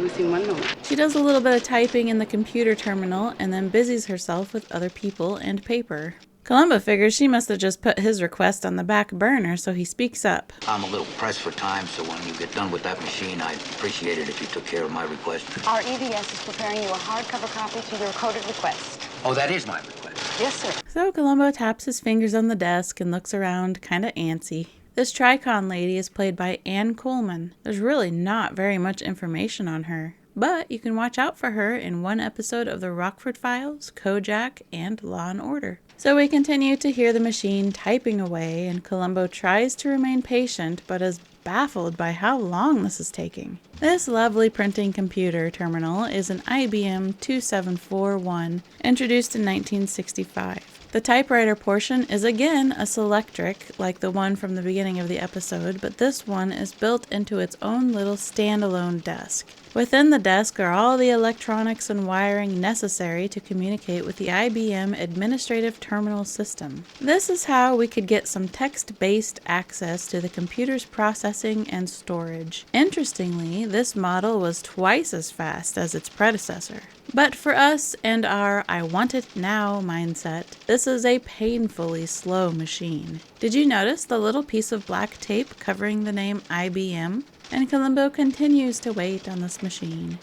Within 1 moment. She does a little bit of typing in the computer terminal and then busies herself with other people and paper. Columbo figures she must have just put his request on the back burner, so he speaks up. I'm a little pressed for time, so when you get done with that machine, I'd appreciate it if you took care of my request. Our EVS is preparing you a hardcover copy to your coded request. Oh, that is my request? Yes, sir. So Columbo taps his fingers on the desk and looks around kinda antsy. This tricon lady is played by Ann Coleman. There's really not very much information on her, but you can watch out for her in one episode of The Rockford Files, Kojak, and Law and Order. So we continue to hear the machine typing away, and Columbo tries to remain patient, but is baffled by how long this is taking. This lovely printing computer terminal is an IBM 2741, introduced in 1965. The typewriter portion is again a Selectric, like the one from the beginning of the episode, but this one is built into its own little standalone desk. Within the desk are all the electronics and wiring necessary to communicate with the IBM Administrative Terminal System. This is how we could get some text-based access to the computer's processing processing and storage. Interestingly, this model was twice as fast as its predecessor. But for us and our I want it now mindset, this is a painfully slow machine. Did you notice the little piece of black tape covering the name IBM? And Columbo continues to wait on this machine.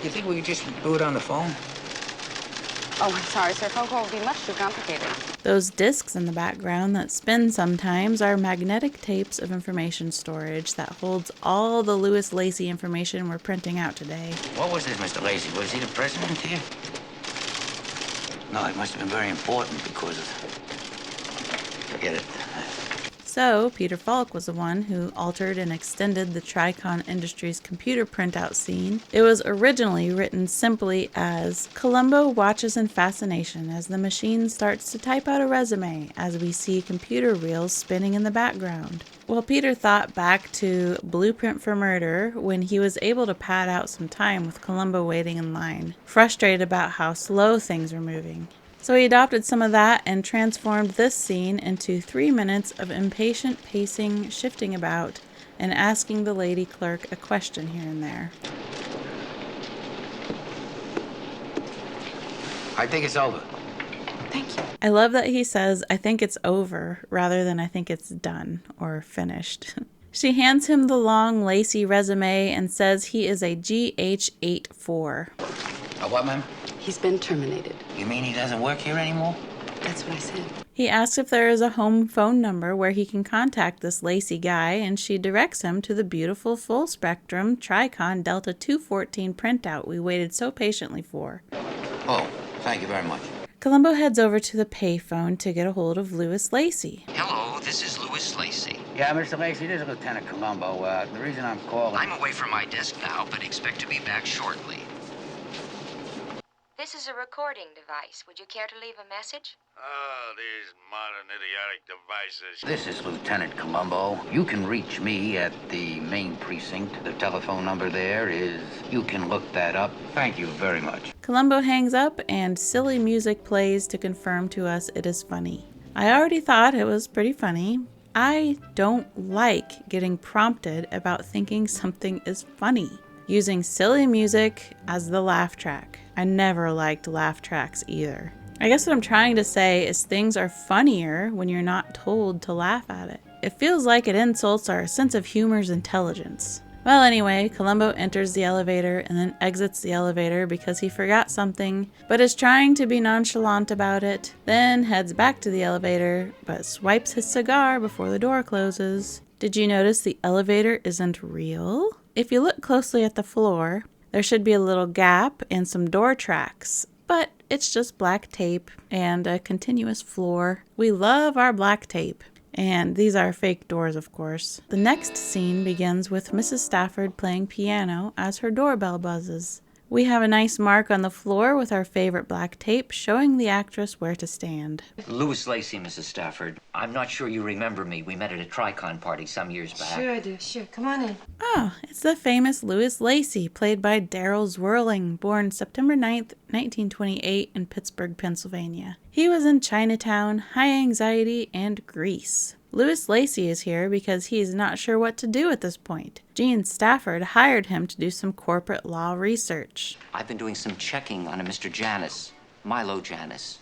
You think we could just do it on the phone? Oh, I'm sorry, sir. Phone call would be much too complicated. Those discs in the background that spin sometimes are magnetic tapes of information storage that holds all the Louis Lacey information we're printing out today. What was this, Mr. Lacey? Was he the president here? No, it must have been very important because of... Forget it. So, Peter Falk was the one who altered and extended the Tricon Industries computer printout scene. It was originally written simply as, Columbo watches in fascination as the machine starts to type out a resume as we see computer reels spinning in the background. Well, Peter thought back to Blueprint for Murder when he was able to pad out some time with Columbo waiting in line, frustrated about how slow things were moving. So he adopted some of that and transformed this scene into 3 minutes of impatient pacing, shifting about, and asking the lady clerk a question here and there. I think it's over. Thank you. I love that he says, I think it's over, rather than I think it's done or finished. She hands him the long Lacey resume and says he is a GH84. What, ma'am? He's been terminated. You mean he doesn't work here anymore? That's what I said. He asks if there is a home phone number where he can contact this Lacey guy, and she directs him to the beautiful full-spectrum Tricon Delta 214 printout we waited so patiently for. Oh, thank you very much. Columbo heads over to the payphone to get a hold of Louis Lacey. Hello, this is Louis Lacey. Yeah, Mr. Lacey, this is Lieutenant Columbo. The reason I'm calling... I'm away from my desk now, but expect to be back shortly. This is a recording device. Would you care to leave a message? Oh, these modern idiotic devices. This is Lieutenant Columbo. You can reach me at the main precinct. The telephone number there is... You can look that up. Thank you very much. Columbo hangs up and silly music plays to confirm to us it is funny. I already thought it was pretty funny. I don't like getting prompted about thinking something is funny. Using silly music as the laugh track. I never liked laugh tracks either. I guess what I'm trying to say is things are funnier when you're not told to laugh at it. It feels like it insults our sense of humor's intelligence. Well, anyway, Columbo enters the elevator and then exits the elevator because he forgot something, but is trying to be nonchalant about it, then heads back to the elevator, but swipes his cigar before the door closes. Did you notice the elevator isn't real? If you look closely at the floor, there should be a little gap and some door tracks, but it's just black tape and a continuous floor. We love our black tape. And these are fake doors, of course. The next scene begins with Mrs. Stafford playing piano as her doorbell buzzes. We have a nice mark on the floor with our favorite black tape showing the actress where to stand. Louis Lacey, Mrs. Stafford. I'm not sure you remember me. We met at a Tricon party some years back. Sure I do. Sure. Come on in. Oh, it's the famous Louis Lacey, played by Darrell Zwerling, born September 9th, 1928 in Pittsburgh, Pennsylvania. He was in Chinatown, High Anxiety, and Grease. Louis Lacey is here because he's not sure what to do at this point. Gene Stafford hired him to do some corporate law research. I've been doing some checking on a Mr. Janus. Milo Janus.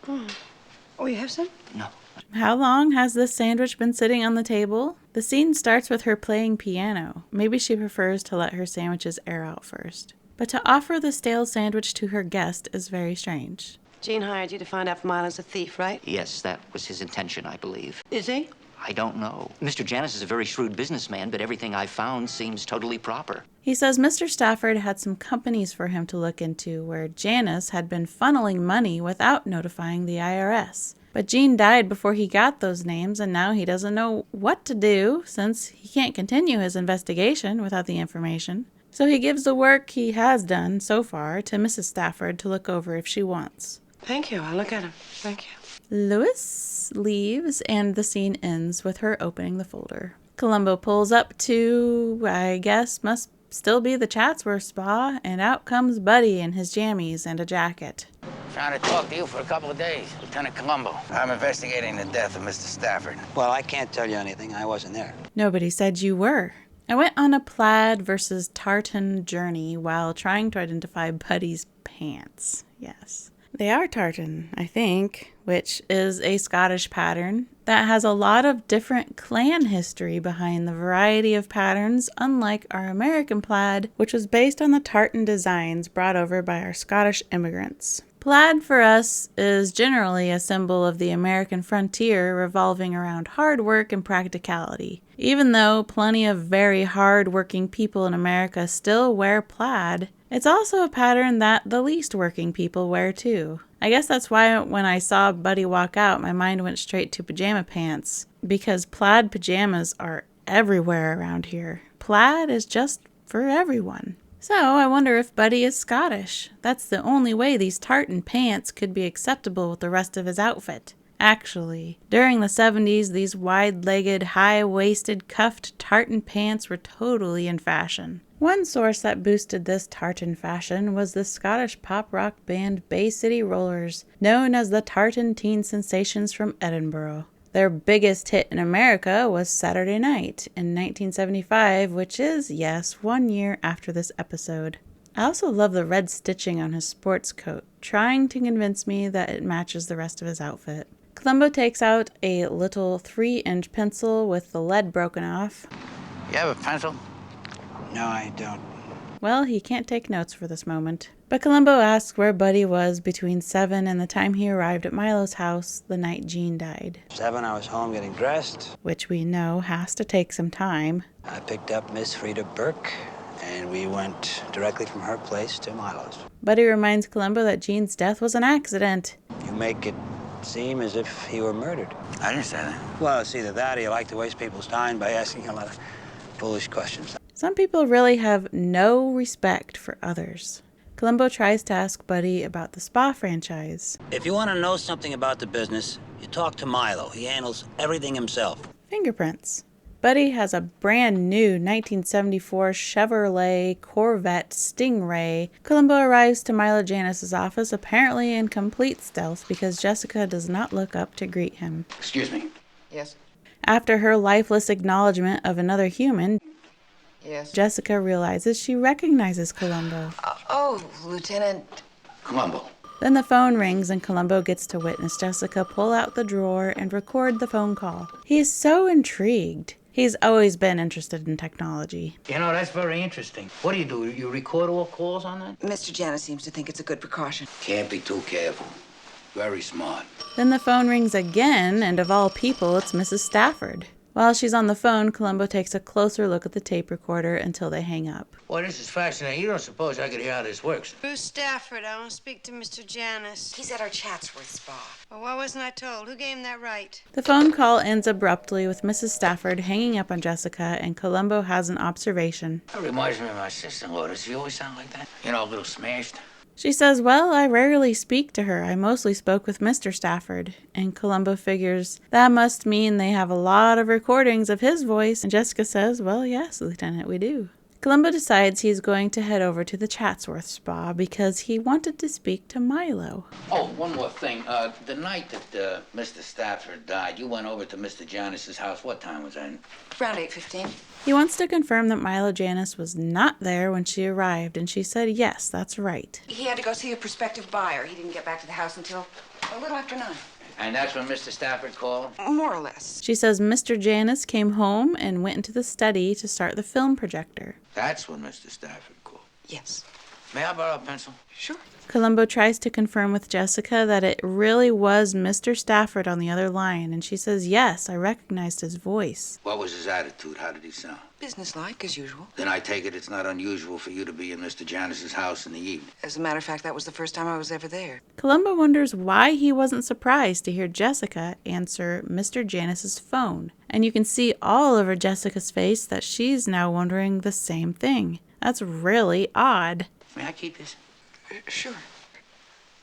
Oh, you have some? No. How long has this sandwich been sitting on the table? The scene starts with her playing piano. Maybe she prefers to let her sandwiches air out first. But to offer the stale sandwich to her guest is very strange. Gene hired you to find out if Milo's a thief, right? Yes, that was his intention, I believe. Is he? I don't know. Mr. Janus is a very shrewd businessman, but everything I've found seems totally proper. He says Mr. Stafford had some companies for him to look into where Janus had been funneling money without notifying the IRS. But Gene died before he got those names, and now he doesn't know what to do since he can't continue his investigation without the information. So he gives the work he has done so far to Mrs. Stafford to look over if she wants. Thank you. I'll look at him. Thank you. Louis leaves, and the scene ends with her opening the folder. Columbo pulls up to, I guess, must still be the Chatsworth Spa, and out comes Buddy in his jammies and a jacket. Trying to talk to you for a couple of days. Lieutenant Columbo. I'm investigating the death of Mr. Stafford. Well, I can't tell you anything. I wasn't there. Nobody said you were. I went on a plaid versus tartan journey while trying to identify Buddy's pants. Yes. They are tartan, I think, which is a Scottish pattern that has a lot of different clan history behind the variety of patterns, unlike our American plaid, which was based on the tartan designs brought over by our Scottish immigrants. Plaid for us is generally a symbol of the American frontier revolving around hard work and practicality. Even though plenty of very hard-working people in America still wear plaid, it's also a pattern that the least working people wear too. I guess that's why when I saw Buddy walk out, my mind went straight to pajama pants, because plaid pajamas are everywhere around here. Plaid is just for everyone. So I wonder if Buddy is Scottish. That's the only way these tartan pants could be acceptable with the rest of his outfit. Actually, during the 70s, these wide-legged, high-waisted, cuffed tartan pants were totally in fashion. One source that boosted this tartan fashion was the Scottish pop rock band Bay City Rollers, known as the Tartan Teen Sensations from Edinburgh. Their biggest hit in America was Saturday Night in 1975, which is, yes, 1 year after this episode. I also love the red stitching on his sports coat, trying to convince me that it matches the rest of his outfit. Columbo takes out a little 3-inch pencil with the lead broken off. You have a pencil? No, I don't. Well, he can't take notes for this moment. But Columbo asks where Buddy was between 7 and the time he arrived at Milo's house the night Jean died. 7, I was home getting dressed. Which we know has to take some time. I picked up Miss Frida Burke, and we went directly from her place to Milo's. Buddy reminds Columbo that Jean's death was an accident. You make it seem as if he were murdered. I didn't say that. Well, it's either that or you like to waste people's time by asking a lot of foolish questions. Some people really have no respect for others. Columbo tries to ask Buddy about the spa franchise. If you want to know something about the business, you talk to Milo. He handles everything himself. Fingerprints. Buddy has a brand new 1974 Chevrolet Corvette Stingray. Columbo arrives to Milo Janus's office apparently in complete stealth because Jessica does not look up to greet him. Excuse me. Yes? After her lifeless acknowledgement of another human, Yes? Jessica realizes she recognizes Columbo. Oh, Lieutenant. Columbo. Then the phone rings and Columbo gets to witness Jessica pull out the drawer and record the phone call. He is so intrigued. He's always been interested in technology. You know, that's very interesting. What do? You record all calls on that? Mr. Janus seems to think it's a good precaution. Can't be too careful. Very smart. Then the phone rings again, and of all people, it's Mrs. Stafford. While she's on the phone, Columbo takes a closer look at the tape recorder until they hang up. Boy, this is fascinating. You don't suppose I could hear how this works? Ruth Stafford, I want to speak to Mr. Janus. He's at our Chatsworth spa. Well, why wasn't I told? Who gave him that right? The phone call ends abruptly with Mrs. Stafford hanging up on Jessica, and Columbo has an observation. That reminds me of my sister-in-law. Does she always sound like that? You know, a little smashed? She says, well, I rarely speak to her. I mostly spoke with Mr. Stafford. And Columbo figures that must mean they have a lot of recordings of his voice. And Jessica says, well, yes, Lieutenant, we do. Columbo decides he's going to head over to the Chatsworth spa because he wanted to speak to Milo. Oh, one more thing. The night that Mr. Stafford died, you went over to Mr. Janus's house. What time was that? Around 8:15. He wants to confirm that Milo Janus was not there when she arrived, and she said, yes, that's right. He had to go see a prospective buyer. He didn't get back to the house until a little after 9. And that's when Mr. Stafford called? More or less. She says Mr. Janus came home and went into the study to start the film projector. That's when Mr. Stafford called? Yes. May I borrow a pencil? Sure. Columbo tries to confirm with Jessica that it really was Mr. Stafford on the other line, and she says, yes, I recognized his voice. What was his attitude? How did he sound? Businesslike, as usual. Then I take it it's not unusual for you to be in Mr. Janus's house in the evening. As a matter of fact, that was the first time I was ever there. Columbo wonders why he wasn't surprised to hear Jessica answer Mr. Janus's phone. And you can see all over Jessica's face that she's now wondering the same thing. That's really odd. May I keep this? Sure.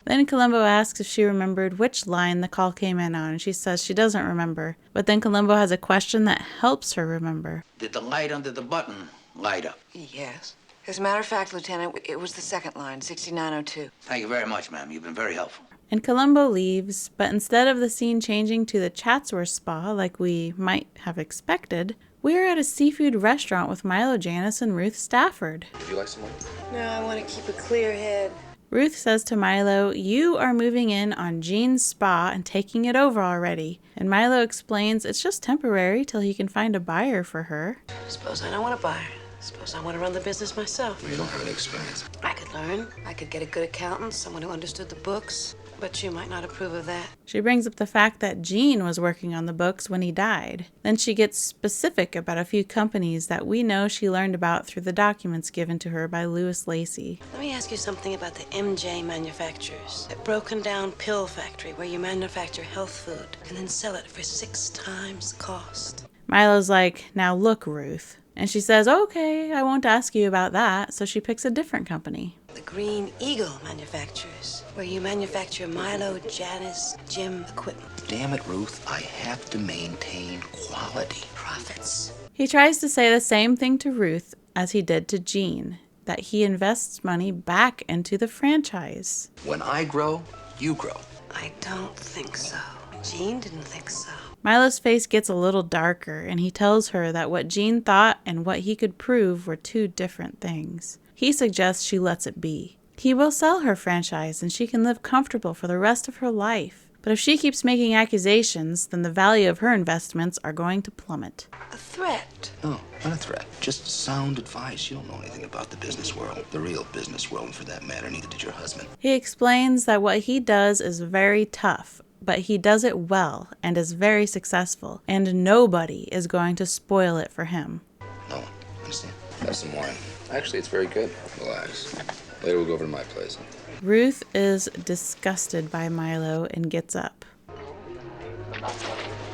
Then Columbo asks if she remembered which line the call came in on, and she says she doesn't remember. But then Columbo has a question that helps her remember. Did the light under the button light up? Yes. As a matter of fact, Lieutenant, it was the second line, 6902. Thank you very much, ma'am. You've been very helpful. And Columbo leaves, but instead of the scene changing to the Chatsworth Spa like we might have expected, we're at a seafood restaurant with Milo, Janus, and Ruth Stafford. Would you like some more? No, I want to keep a clear head. Ruth says to Milo, "You are moving in on Jean's spa and taking it over already." And Milo explains it's just temporary till he can find a buyer for her. Suppose I don't want a buyer. Suppose I want to run the business myself. You don't have any experience. I could learn. I could get a good accountant, someone who understood the books. But you might not approve of that. She brings up the fact that Jean was working on the books when he died. Then she gets specific about a few companies that we know she learned about through the documents given to her by Louis Lacey. Let me ask you something about the MJ manufacturers. That broken down pill factory where you manufacture health food and then sell it for 6 times the cost. Milo's like, "Now look, Ruth." And she says, "Okay, I won't ask you about that." So she picks a different company. The Green Eagle manufacturers, where you manufacture Milo, Janus, gym equipment. Damn it, Ruth. I have to maintain quality. Profits. He tries to say the same thing to Ruth as he did to Jean, that he invests money back into the franchise. When I grow, you grow. I don't think so. Jean didn't think so. Milo's face gets a little darker, and he tells her that what Jean thought and what he could prove were 2 different things. He suggests she lets it be. He will sell her franchise, and she can live comfortable for the rest of her life. But if she keeps making accusations, then the value of her investments are going to plummet. A threat. No, not a threat. Just sound advice. You don't know anything about the business world. The real business world, and for that matter, neither did your husband. He explains that what he does is very tough, but he does it well and is very successful, and nobody is going to spoil it for him. No, understand? Have some wine. Actually, it's very good. Relax. Later we'll go over to my place. Ruth is disgusted by Milo and gets up.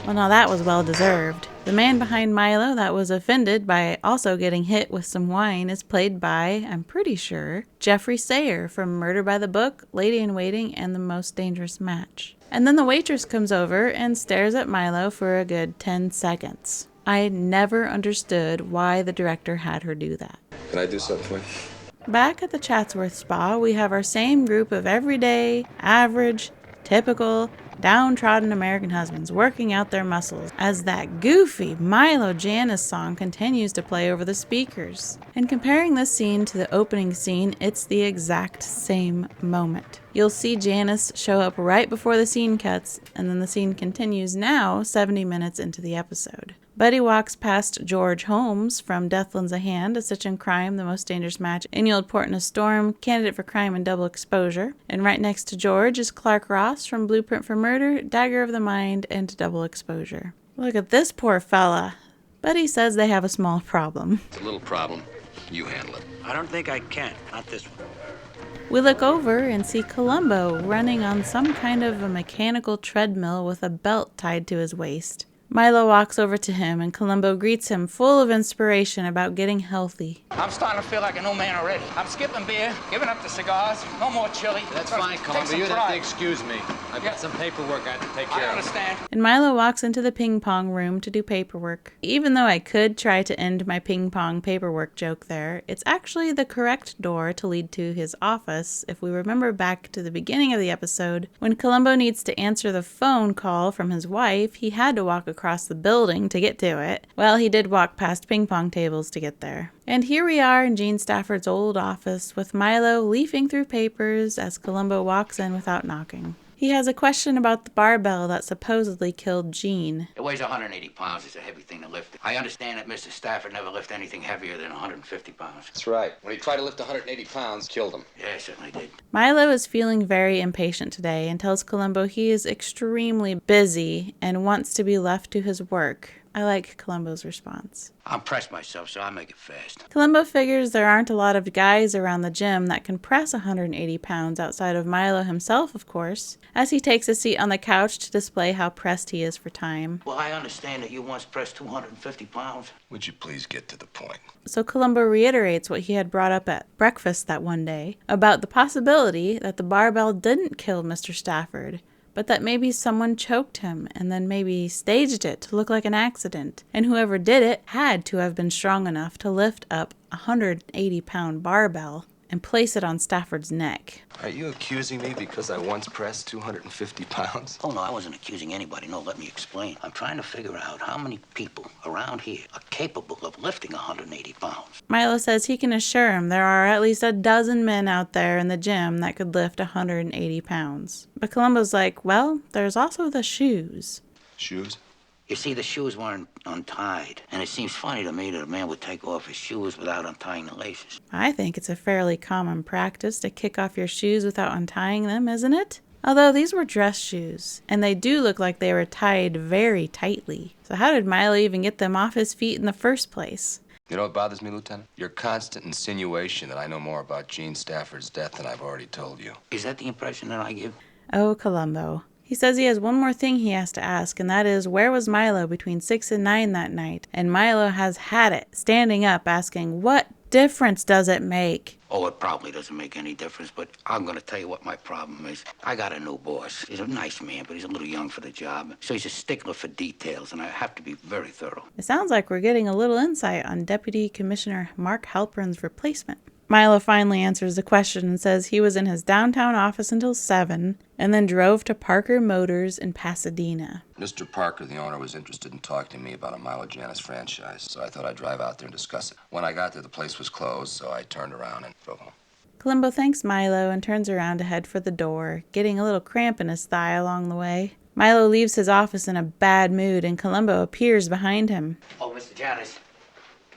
Well, now that was well deserved. The man behind Milo that was offended by also getting hit with some wine is played by, I'm pretty sure, Jeffrey Sayer from Murder by the Book, Lady in Waiting, and The Most Dangerous Match. And then the waitress comes over and stares at Milo for a good 10 seconds. I never understood why the director had her do that. Can I do something for you? Back at the Chatsworth Spa, we have our same group of everyday, average, typical, downtrodden American husbands working out their muscles as that goofy Milo Janus song continues to play over the speakers. And comparing this scene to the opening scene, it's the exact same moment. You'll see Janus show up right before the scene cuts, and then the scene continues now 70 minutes into the episode. Buddy walks past George Holmes from Death Lends a Hand, A Stitch in Crime, The Most Dangerous Match, Any Old Port in a Storm, Candidate for Crime and Double Exposure. And right next to George is Clark Ross from Blueprint for Murder, Dagger of the Mind, and Double Exposure. Look at this poor fella. Buddy says they have a small problem. It's a little problem. You handle it. I don't think I can. Not this one. We look over and see Columbo running on some kind of a mechanical treadmill with a belt tied to his waist. Milo walks over to him, and Columbo greets him full of inspiration about getting healthy. I'm starting to feel like an old man already. I'm skipping beer, giving up the cigars, no more chili. That's fine, Columbo. You'd have to excuse me. I've got some paperwork I have to take care of. I understand. And Milo walks into the ping pong room to do paperwork. Even though I could try to end my ping pong paperwork joke there, it's actually the correct door to lead to his office if we remember back to the beginning of the episode. When Columbo needs to answer the phone call from his wife, he had to walk across the building to get to it. Well, he did walk past ping pong tables to get there. And here we are in Gene Stafford's old office with Milo leafing through papers as Columbo walks in without knocking. He has a question about the barbell that supposedly killed Gene. It weighs 180 pounds. It's a heavy thing to lift. I understand that Mr. Stafford never lifted anything heavier than 150 pounds. That's right. When he tried to lift 180 pounds, killed him. Yeah, I certainly did. Milo is feeling very impatient today and tells Columbo he is extremely busy and wants to be left to his work. I like Columbo's response. I'm pressed myself, so I'll make it fast. Columbo figures there aren't a lot of guys around the gym that can press 180 pounds outside of Milo himself, of course, as he takes a seat on the couch to display how pressed he is for time. Well, I understand that you once pressed 250 pounds. Would you please get to the point? So Columbo reiterates what he had brought up at breakfast that one day about the possibility that the barbell didn't kill Mr. Stafford, but that maybe someone choked him and then maybe staged it to look like an accident, and whoever did it had to have been strong enough to lift up a 180-pound barbell and place it on Stafford's neck. Are you accusing me because I once pressed 250 pounds? Oh, no, I wasn't accusing anybody. No, let me explain. I'm trying to figure out how many people around here are capable of lifting 180 pounds. Milo says he can assure him there are at least a dozen men out there in the gym that could lift 180 pounds. But Columbo's like, well, there's also the shoes. Shoes? You see, the shoes weren't untied, and it seems funny to me that a man would take off his shoes without untying the laces. I think it's a fairly common practice to kick off your shoes without untying them, isn't it? Although these were dress shoes, and they do look like they were tied very tightly. So how did Milo even get them off his feet in the first place? You know what bothers me, Lieutenant? Your constant insinuation that I know more about Gene Stafford's death than I've already told you. Is that the impression that I give? Oh, Columbo. He says he has one more thing he has to ask, and that is, where was Milo between 6 and 9 that night? And Milo has had it, standing up, asking, what difference does it make? Oh, it probably doesn't make any difference, but I'm going to tell you what my problem is. I got a new boss. He's a nice man, but he's a little young for the job. So he's a stickler for details, and I have to be very thorough. It sounds like we're getting a little insight on Deputy Commissioner Mark Halpern's replacement. Milo finally answers the question and says he was in his downtown office until 7 and then drove to Parker Motors in Pasadena. Mr. Parker, the owner, was interested in talking to me about a Milo Janus franchise, so I thought I'd drive out there and discuss it. When I got there, the place was closed, so I turned around and drove home. Columbo thanks Milo and turns around to head for the door, getting a little cramp in his thigh along the way. Milo leaves his office in a bad mood, and Columbo appears behind him. Oh, Mr. Janus,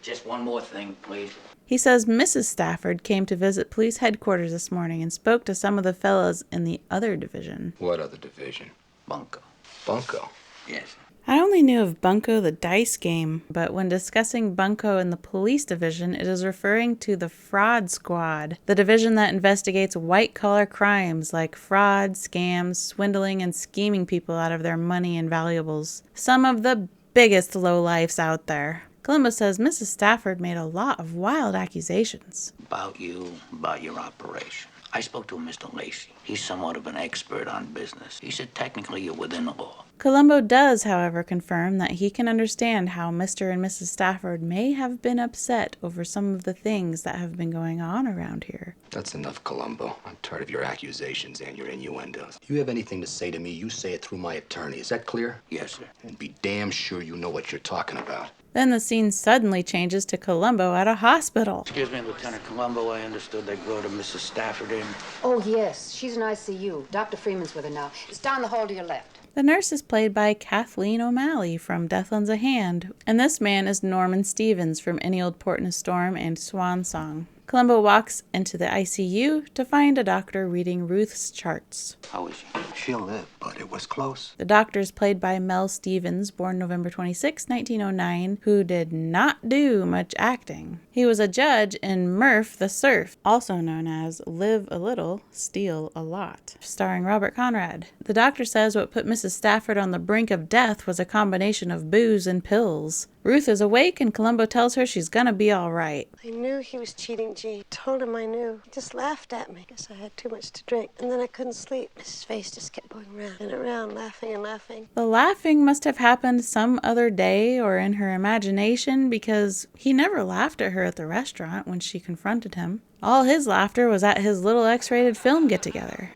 just one more thing, please. He says Mrs. Stafford came to visit police headquarters this morning and spoke to some of the fellows in the other division. What other division? Bunco. Bunco? Yes. I only knew of Bunco the dice game, but when discussing Bunco in the police division, it is referring to the fraud squad, the division that investigates white-collar crimes like fraud, scams, swindling, and scheming people out of their money and valuables. Some of the biggest lowlifes out there. Columbo says Mrs. Stafford made a lot of wild accusations. About you, about your operation. I spoke to Mr. Lacey. He's somewhat of an expert on business. He said technically you're within the law. Columbo does, however, confirm that he can understand how Mr. and Mrs. Stafford may have been upset over some of the things that have been going on around here. That's enough, Columbo. I'm tired of your accusations and your innuendos. If you have anything to say to me, you say it through my attorney. Is that clear? Yes, sir. And be damn sure you know what you're talking about. Then the scene suddenly changes to Columbo at a hospital. Excuse me, Lieutenant Columbo. I understood they brought a Mrs. Stafford in. Oh, yes. She's in ICU. Dr. Freeman's with her now. It's down the hall to your left. The nurse is played by Kathleen O'Malley from Death Lends a Hand, and this man is Norman Stevens from Any Old Port in a Storm and Swan Song. Columbo walks into the ICU to find a doctor reading Ruth's charts. How is she? She'll live, but it was close. The doctor is played by Mel Stevens, born November 26, 1909, who did not do much acting. He was a judge in Murph the Surf, also known as Live a Little, Steal a Lot, starring Robert Conrad. The doctor says what put Mrs. Stafford on the brink of death was a combination of booze and pills. Ruth is awake, and Columbo tells her she's gonna be all right. I knew he was cheating, Gene. Told him I knew. He just laughed at me. Guess I had too much to drink. And then I couldn't sleep. His face just kept going round and around, laughing and laughing. The laughing must have happened some other day or in her imagination, because he never laughed at her at the restaurant when she confronted him. All his laughter was at his little X-rated film get-together.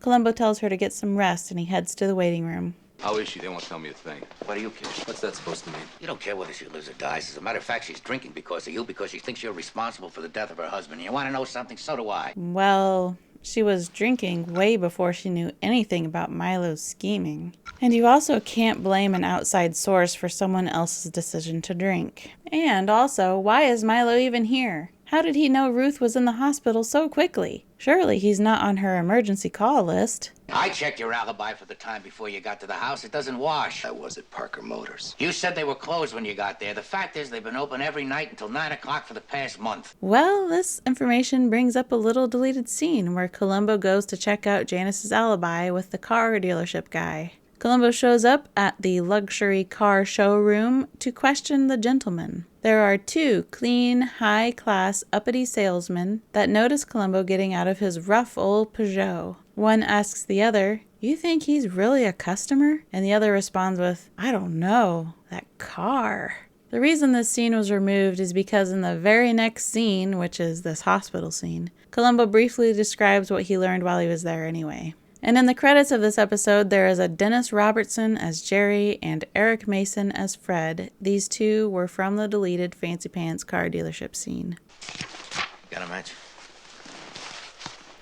Columbo tells her to get some rest, and he heads to the waiting room. How is she? They won't tell me a thing. What do you care? What's that supposed to mean? You don't care whether she lives or dies. As a matter of fact, she's drinking because of you, because she thinks you're responsible for the death of her husband. You want to know something? So do I. Well, she was drinking way before she knew anything about Milo's scheming. And you also can't blame an outside source for someone else's decision to drink. And also, why is Milo even here? How did he know Ruth was in the hospital so quickly? Surely he's not on her emergency call list. I checked your alibi for the time before you got to the house. It doesn't wash. I was at Parker Motors. You said they were closed when you got there. The fact is they've been open every night until 9 o'clock for the past month. Well, this information brings up a little deleted scene where Columbo goes to check out Janus's alibi with the car dealership guy. Columbo shows up at the luxury car showroom to question the gentleman. There are two clean, high-class, uppity salesmen that notice Columbo getting out of his rough old Peugeot. One asks the other, "You think he's really a customer?" And the other responds with, "I don't know. That car." The reason this scene was removed is because in the very next scene, which is this hospital scene, Columbo briefly describes what he learned while he was there anyway. And in the credits of this episode, there is a Dennis Robertson as Jerry and Eric Mason as Fred. These two were from the deleted Fancy Pants car dealership scene. Got a match?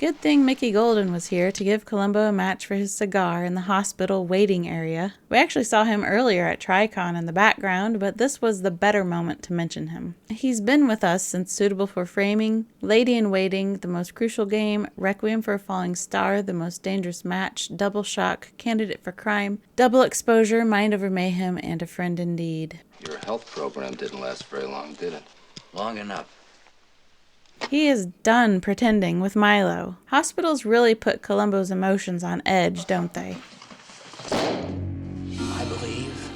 Good thing Mickey Golden was here to give Columbo a match for his cigar in the hospital waiting area. We actually saw him earlier at Tricon in the background, but this was the better moment to mention him. He's been with us since Suitable for Framing, Lady in Waiting, The Most Crucial Game, Requiem for a Falling Star, The Most Dangerous Match, Double Shock, Candidate for Crime, Double Exposure, Mind Over Mayhem, and A Friend Indeed. Your health program didn't last very long, did it? Long enough. He is done pretending with Milo. Hospitals really put Columbo's emotions on edge, don't they? I believe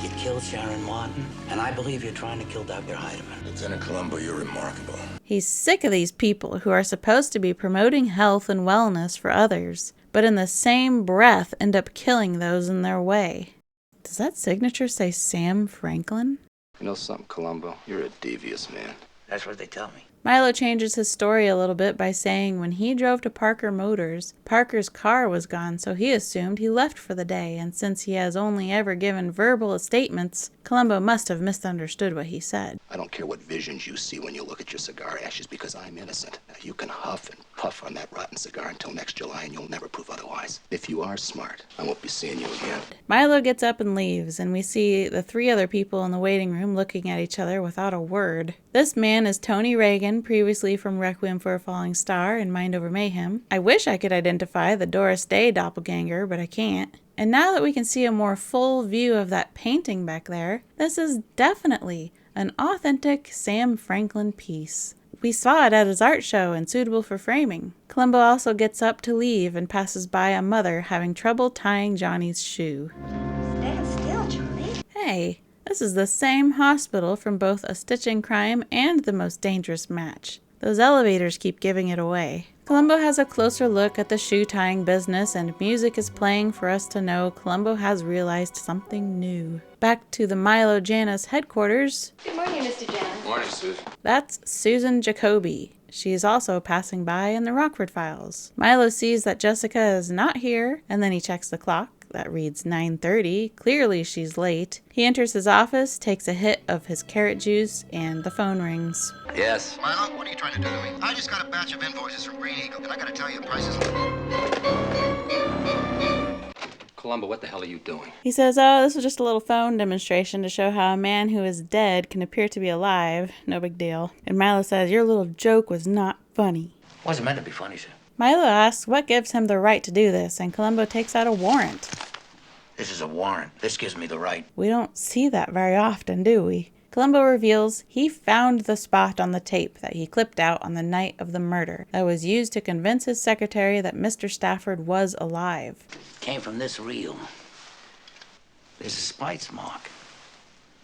you killed Sharon Martin, and I believe you're trying to kill Dr. Heidemann. Lieutenant Columbo, you're remarkable. He's sick of these people who are supposed to be promoting health and wellness for others, but in the same breath end up killing those in their way. Does that signature say Sam Franklin? You know something, Columbo? You're a devious man. That's what they tell me. Milo changes his story a little bit by saying when he drove to Parker Motors, Parker's car was gone, so he assumed he left for the day, and since he has only ever given verbal statements, Columbo must have misunderstood what he said. I don't care what visions you see when you look at your cigar ashes because I'm innocent. Now, you can huff and puff on that rotten cigar until next July and you'll never prove otherwise. If you are smart, I won't be seeing you again. Milo gets up and leaves, and we see the three other people in the waiting room looking at each other without a word. This man is Tony Reagan, previously from Requiem for a Falling Star and Mind Over Mayhem. I wish I could identify the Doris Day doppelganger, but I can't. And now that we can see a more full view of that painting back there, this is definitely an authentic Sam Franklin piece. We saw it at his art show and Suitable for Framing. Columbo also gets up to leave and passes by a mother having trouble tying Johnny's shoe. Stand still, Johnny. Hey, this is the same hospital from both A Stitching Crime and The Most Dangerous Match. Those elevators keep giving it away. Columbo has a closer look at the shoe tying business, and music is playing for us to know Columbo has realized something new. Back to the Milo Janus headquarters. Good morning, Mr. Janus. Morning, Susan. That's Susan Jacoby. She is also passing by in the Rockford files. Milo sees that Jessica is not here, and then he checks the clock. That reads 9:30. Clearly she's late. He enters his office, takes a hit of his carrot juice, and the phone rings. Yes. Milo, what are you trying to do to me? I just got a batch of invoices from Green Eagle, and I gotta tell you, prices. Columbo, what the hell are you doing? He says, "Oh, this was just a little phone demonstration to show how a man who is dead can appear to be alive. No big deal." And Milo says, "Your little joke was not funny." Wasn't meant to be funny, sir. Milo asks what gives him the right to do this, and Columbo takes out a warrant. This is a warrant. This gives me the right. We don't see that very often, do we? Columbo reveals he found the spot on the tape that he clipped out on the night of the murder that was used to convince his secretary that Mr. Stafford was alive. Came from this reel. There's a spice mark.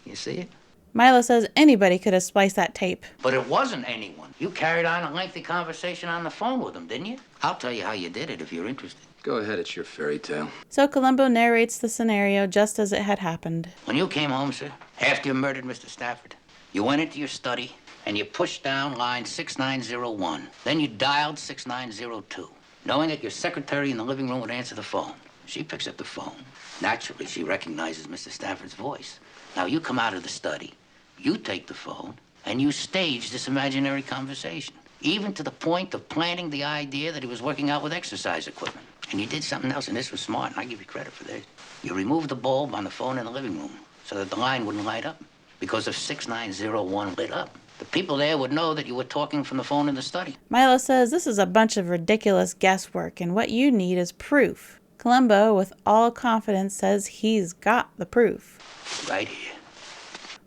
You see it? Milo says anybody could have spliced that tape. But it wasn't anyone. You carried on a lengthy conversation on the phone with him, didn't you? I'll tell you how you did it if you're interested. Go ahead, it's your fairy tale. So Columbo narrates the scenario just as it had happened. When you came home, sir, after you murdered Mr. Stafford, you went into your study and you pushed down line 6901. Then you dialed 6902, knowing that your secretary in the living room would answer the phone. She picks up the phone. Naturally, she recognizes Mr. Stafford's voice. Now you come out of the study, you take the phone, and you stage this imaginary conversation, even to the point of planting the idea that he was working out with exercise equipment. And you did something else, and this was smart, and I give you credit for this. You removed the bulb on the phone in the living room so that the line wouldn't light up. Because if 6901 lit up, the people there would know that you were talking from the phone in the study. Milo says this is a bunch of ridiculous guesswork, and what you need is proof. Columbo, with all confidence, says he's got the proof. Right here.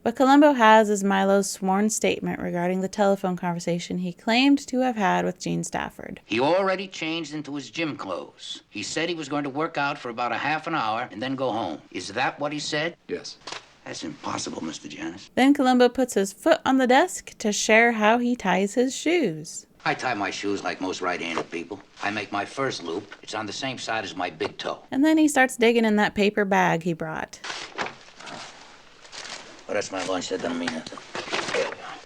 What Columbo has is Milo's sworn statement regarding the telephone conversation he claimed to have had with Gene Stafford. He already changed into his gym clothes. He said he was going to work out for about a half an hour and then go home. Is that what he said? Yes. That's impossible, Mr. Janus. Then Columbo puts his foot on the desk to share how he ties his shoes. I tie my shoes like most right-handed people. I make my first loop. It's on the same side as my big toe. And then he starts digging in that paper bag he brought. Well, that's my lunch. That doesn't mean nothing.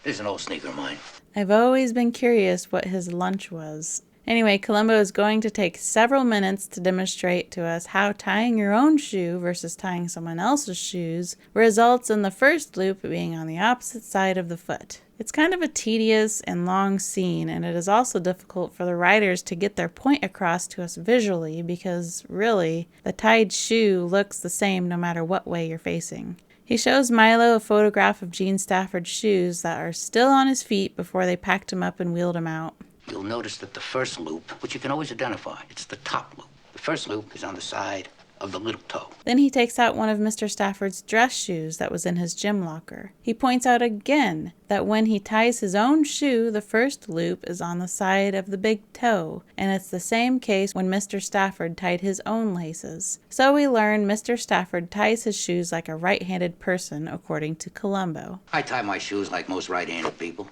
This is an old sneaker of mine. I've always been curious what his lunch was. Anyway, Columbo is going to take several minutes to demonstrate to us how tying your own shoe versus tying someone else's shoes results in the first loop being on the opposite side of the foot. It's kind of a tedious and long scene, and it is also difficult for the writers to get their point across to us visually because, really, the tied shoe looks the same no matter what way you're facing. He shows Milo a photograph of Gene Stafford's shoes that are still on his feet before they packed him up and wheeled him out. You'll notice that the first loop, which you can always identify, it's the top loop. The first loop is on the side of the little toe. Then he takes out one of Mr. Stafford's dress shoes that was in his gym locker. He points out again that when he ties his own shoe, the first loop is on the side of the big toe, and it's the same case when Mr. Stafford tied his own laces. So we learn Mr. Stafford ties his shoes like a right-handed person, according to Columbo. I tie my shoes like most right-handed people.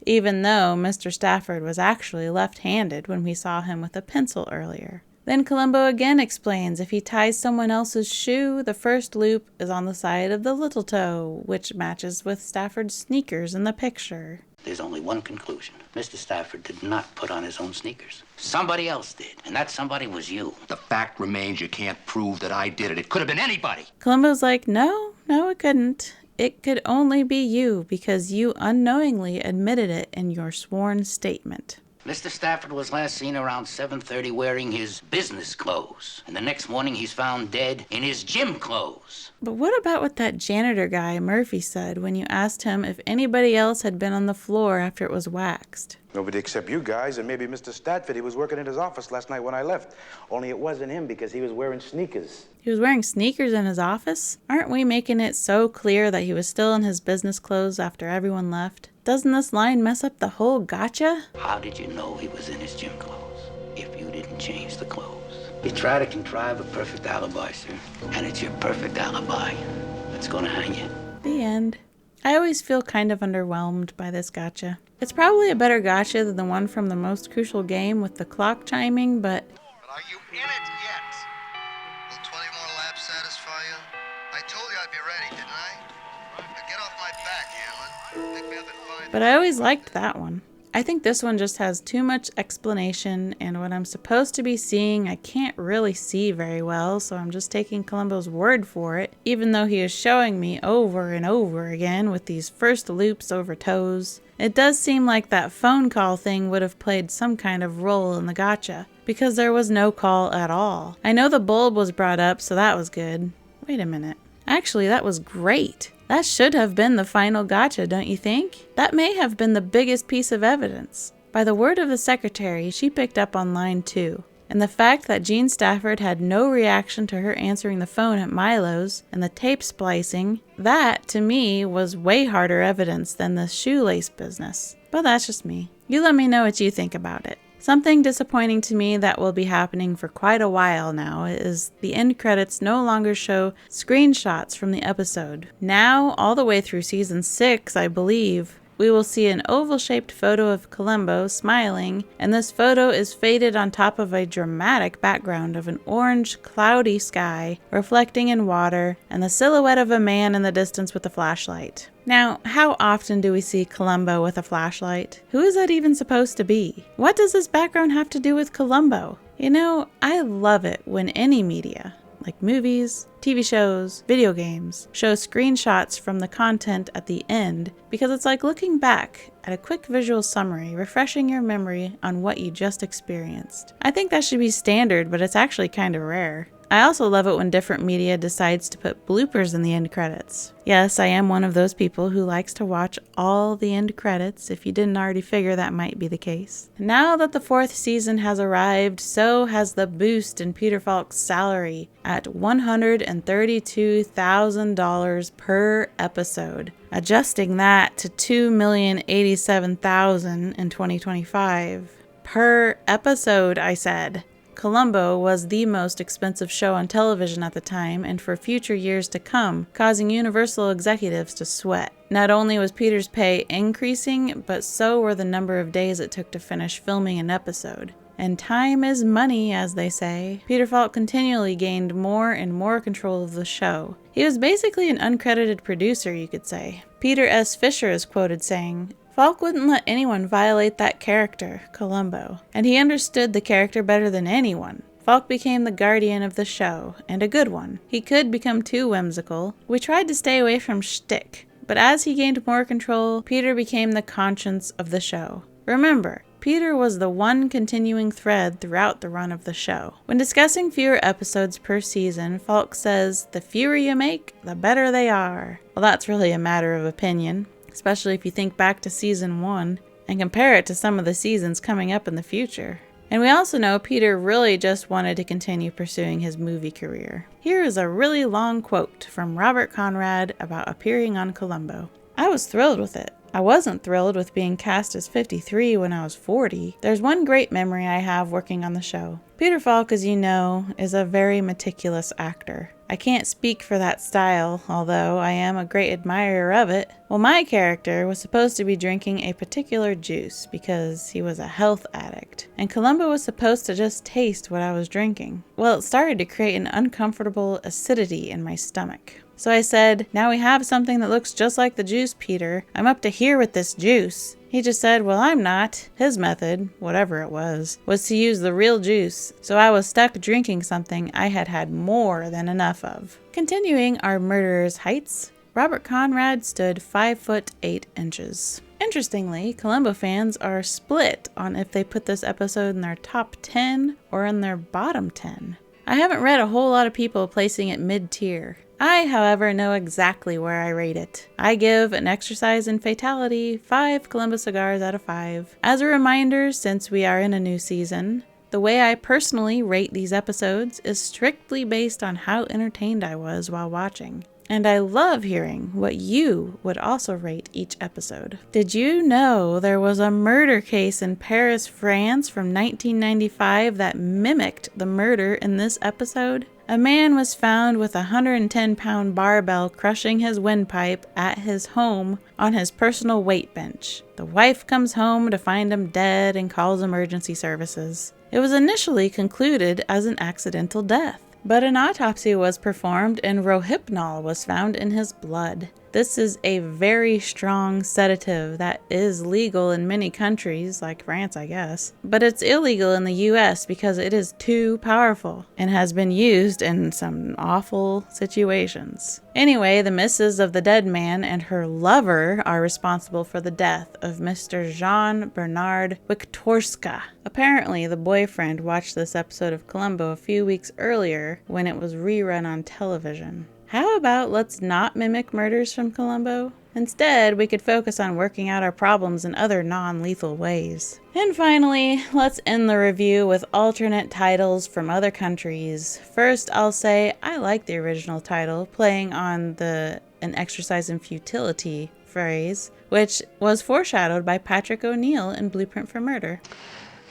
Even though Mr. Stafford was actually left-handed when we saw him with a pencil earlier. Then Columbo again explains if he ties someone else's shoe, the first loop is on the side of the little toe, which matches with Stafford's sneakers in the picture. There's only one conclusion. Mr. Stafford did not put on his own sneakers. Somebody else did, and that somebody was you. The fact remains you can't prove that I did it. It could have been anybody. Columbo's like, no, it couldn't. It could only be you because you unknowingly admitted it in your sworn statement. Mr. Stafford was last seen around 7:30 wearing his business clothes. And the next morning he's found dead in his gym clothes. But what about what that janitor guy, Murphy, said when you asked him if anybody else had been on the floor after it was waxed? Nobody except you guys and maybe Mr. Stafford. He was working in his office last night when I left. Only it wasn't him because he was wearing sneakers. He was wearing sneakers in his office? Aren't we making it so clear that he was still in his business clothes after everyone left? Doesn't this line mess up the whole gotcha? How did you know he was in his gym clothes if you didn't change the clothes? You try to contrive a perfect alibi, sir, and it's your perfect alibi that's gonna hang you. The end. I always feel kind of underwhelmed by this gotcha. It's probably a better gotcha than the one from the Most Crucial Game with the clock chiming, but... Are you in it yet? Will 20 more laps satisfy you? I told you I'd be ready, didn't I? Now get off my back, Hamlin. Pick me up at 5. But I always liked that one. I think this one just has too much explanation, and what I'm supposed to be seeing I can't really see very well, so I'm just taking Columbo's word for it, even though he is showing me over and over again with these first loops over toes. It does seem like that phone call thing would have played some kind of role in the gotcha, because there was no call at all. I know the bulb was brought up, so that was good. Wait a minute. Actually, that was great. That should have been the final gotcha, don't you think? That may have been the biggest piece of evidence. By the word of the secretary, she picked up on line 2. And the fact that Gene Stafford had no reaction to her answering the phone at Milo's and the tape splicing, that, to me, was way harder evidence than the shoelace business. But that's just me. You let me know what you think about it. Something disappointing to me that will be happening for quite a while now is the end credits no longer show screenshots from the episode. Now, all the way through season 6, I believe, we will see an oval-shaped photo of Columbo smiling, and this photo is faded on top of a dramatic background of an orange, cloudy sky reflecting in water and the silhouette of a man in the distance with a flashlight. Now, how often do we see Columbo with a flashlight? Who is that even supposed to be? What does this background have to do with Columbo? You know, I love it when any media, like movies, TV shows, video games, show screenshots from the content at the end because it's like looking back at a quick visual summary, refreshing your memory on what you just experienced. I think that should be standard, but it's actually kind of rare. I also love it when different media decides to put bloopers in the end credits. Yes, I am one of those people who likes to watch all the end credits. If you didn't already figure, that might be the case. Now that the 4th season has arrived, so has the boost in Peter Falk's salary at $132,000 per episode. Adjusting that to $2,087,000 in 2025. Per episode, I said. Columbo was the most expensive show on television at the time and for future years to come, causing Universal executives to sweat. Not only was Peter's pay increasing, but so were the number of days it took to finish filming an episode. And time is money, as they say. Peter Falk continually gained more and more control of the show. He was basically an uncredited producer, you could say. Peter S. Fischer is quoted saying, "Falk wouldn't let anyone violate that character, Columbo, and he understood the character better than anyone. Falk became the guardian of the show, and a good one. He could become too whimsical. We tried to stay away from shtick, but as he gained more control, Peter became the conscience of the show. Remember, Peter was the one continuing thread throughout the run of the show." When discussing fewer episodes per season, Falk says, "The fewer you make, the better they are." Well, that's really a matter of opinion, especially if you think back to season 1 and compare it to some of the seasons coming up in the future. And we also know Peter really just wanted to continue pursuing his movie career. Here is a really long quote from Robert Conrad about appearing on Columbo. "I was thrilled with it. I wasn't thrilled with being cast as 53 when I was 40. There's one great memory I have working on the show. Peter Falk, as you know, is a very meticulous actor. I can't speak for that style, although I am a great admirer of it. Well, my character was supposed to be drinking a particular juice because he was a health addict, and Columbo was supposed to just taste what I was drinking. Well, it started to create an uncomfortable acidity in my stomach. So I said, 'Now we have something that looks just like the juice, Peter. I'm up to here with this juice.' He just said, 'Well, I'm not.' His method, whatever it was to use the real juice, so I was stuck drinking something I had had more than enough of." Continuing our murderer's heights, Robert Conrad stood 5 foot 8 inches. Interestingly, Columbo fans are split on if they put this episode in their top 10 or in their bottom 10. I haven't read a whole lot of people placing it mid-tier. I, however, know exactly where I rate it. I give An Exercise in Fatality 5 Columbo cigars out of 5. As a reminder, since we are in a new season, the way I personally rate these episodes is strictly based on how entertained I was while watching. And I love hearing what you would also rate each episode. Did you know there was a murder case in Paris, France from 1995 that mimicked the murder in this episode? A man was found with a 110-pound barbell crushing his windpipe at his home on his personal weight bench. The wife comes home to find him dead and calls emergency services. It was initially concluded as an accidental death, but an autopsy was performed and rohypnol was found in his blood. This is a very strong sedative that is legal in many countries, like France, I guess. But it's illegal in the US because it is too powerful and has been used in some awful situations. Anyway, the missus of the dead man and her lover are responsible for the death of Mr. Jean Bernard Wiktorska. Apparently, the boyfriend watched this episode of Columbo a few weeks earlier when it was rerun on television. How about let's not mimic murders from Columbo? Instead, we could focus on working out our problems in other non-lethal ways. And finally, let's end the review with alternate titles from other countries. First, I'll say I like the original title, playing on the "an exercise in futility" phrase, which was foreshadowed by Patrick O'Neill in Blueprint for Murder.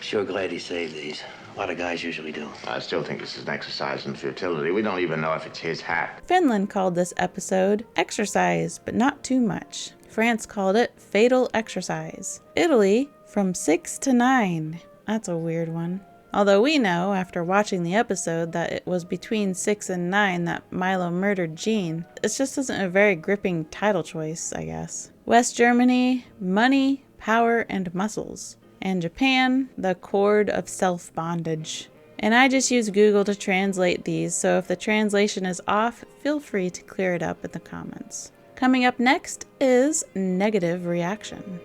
Sure glad he saved these. A lot of guys usually do. I still think this is an exercise in futility. We don't even know if it's his hat. Finland called this episode Exercise, but not too much. France called it Fatal Exercise. Italy, From 6 to 9. That's a weird one. Although we know, after watching the episode, that it was between 6 and 9 that Milo murdered Jean. It just isn't a very gripping title choice, I guess. West Germany, Money, Power, and Muscles. And Japan, The Cord of Self-Bondage. And I just use Google to translate these, so if the translation is off, feel free to clear it up in the comments. Coming up next is Negative Reaction.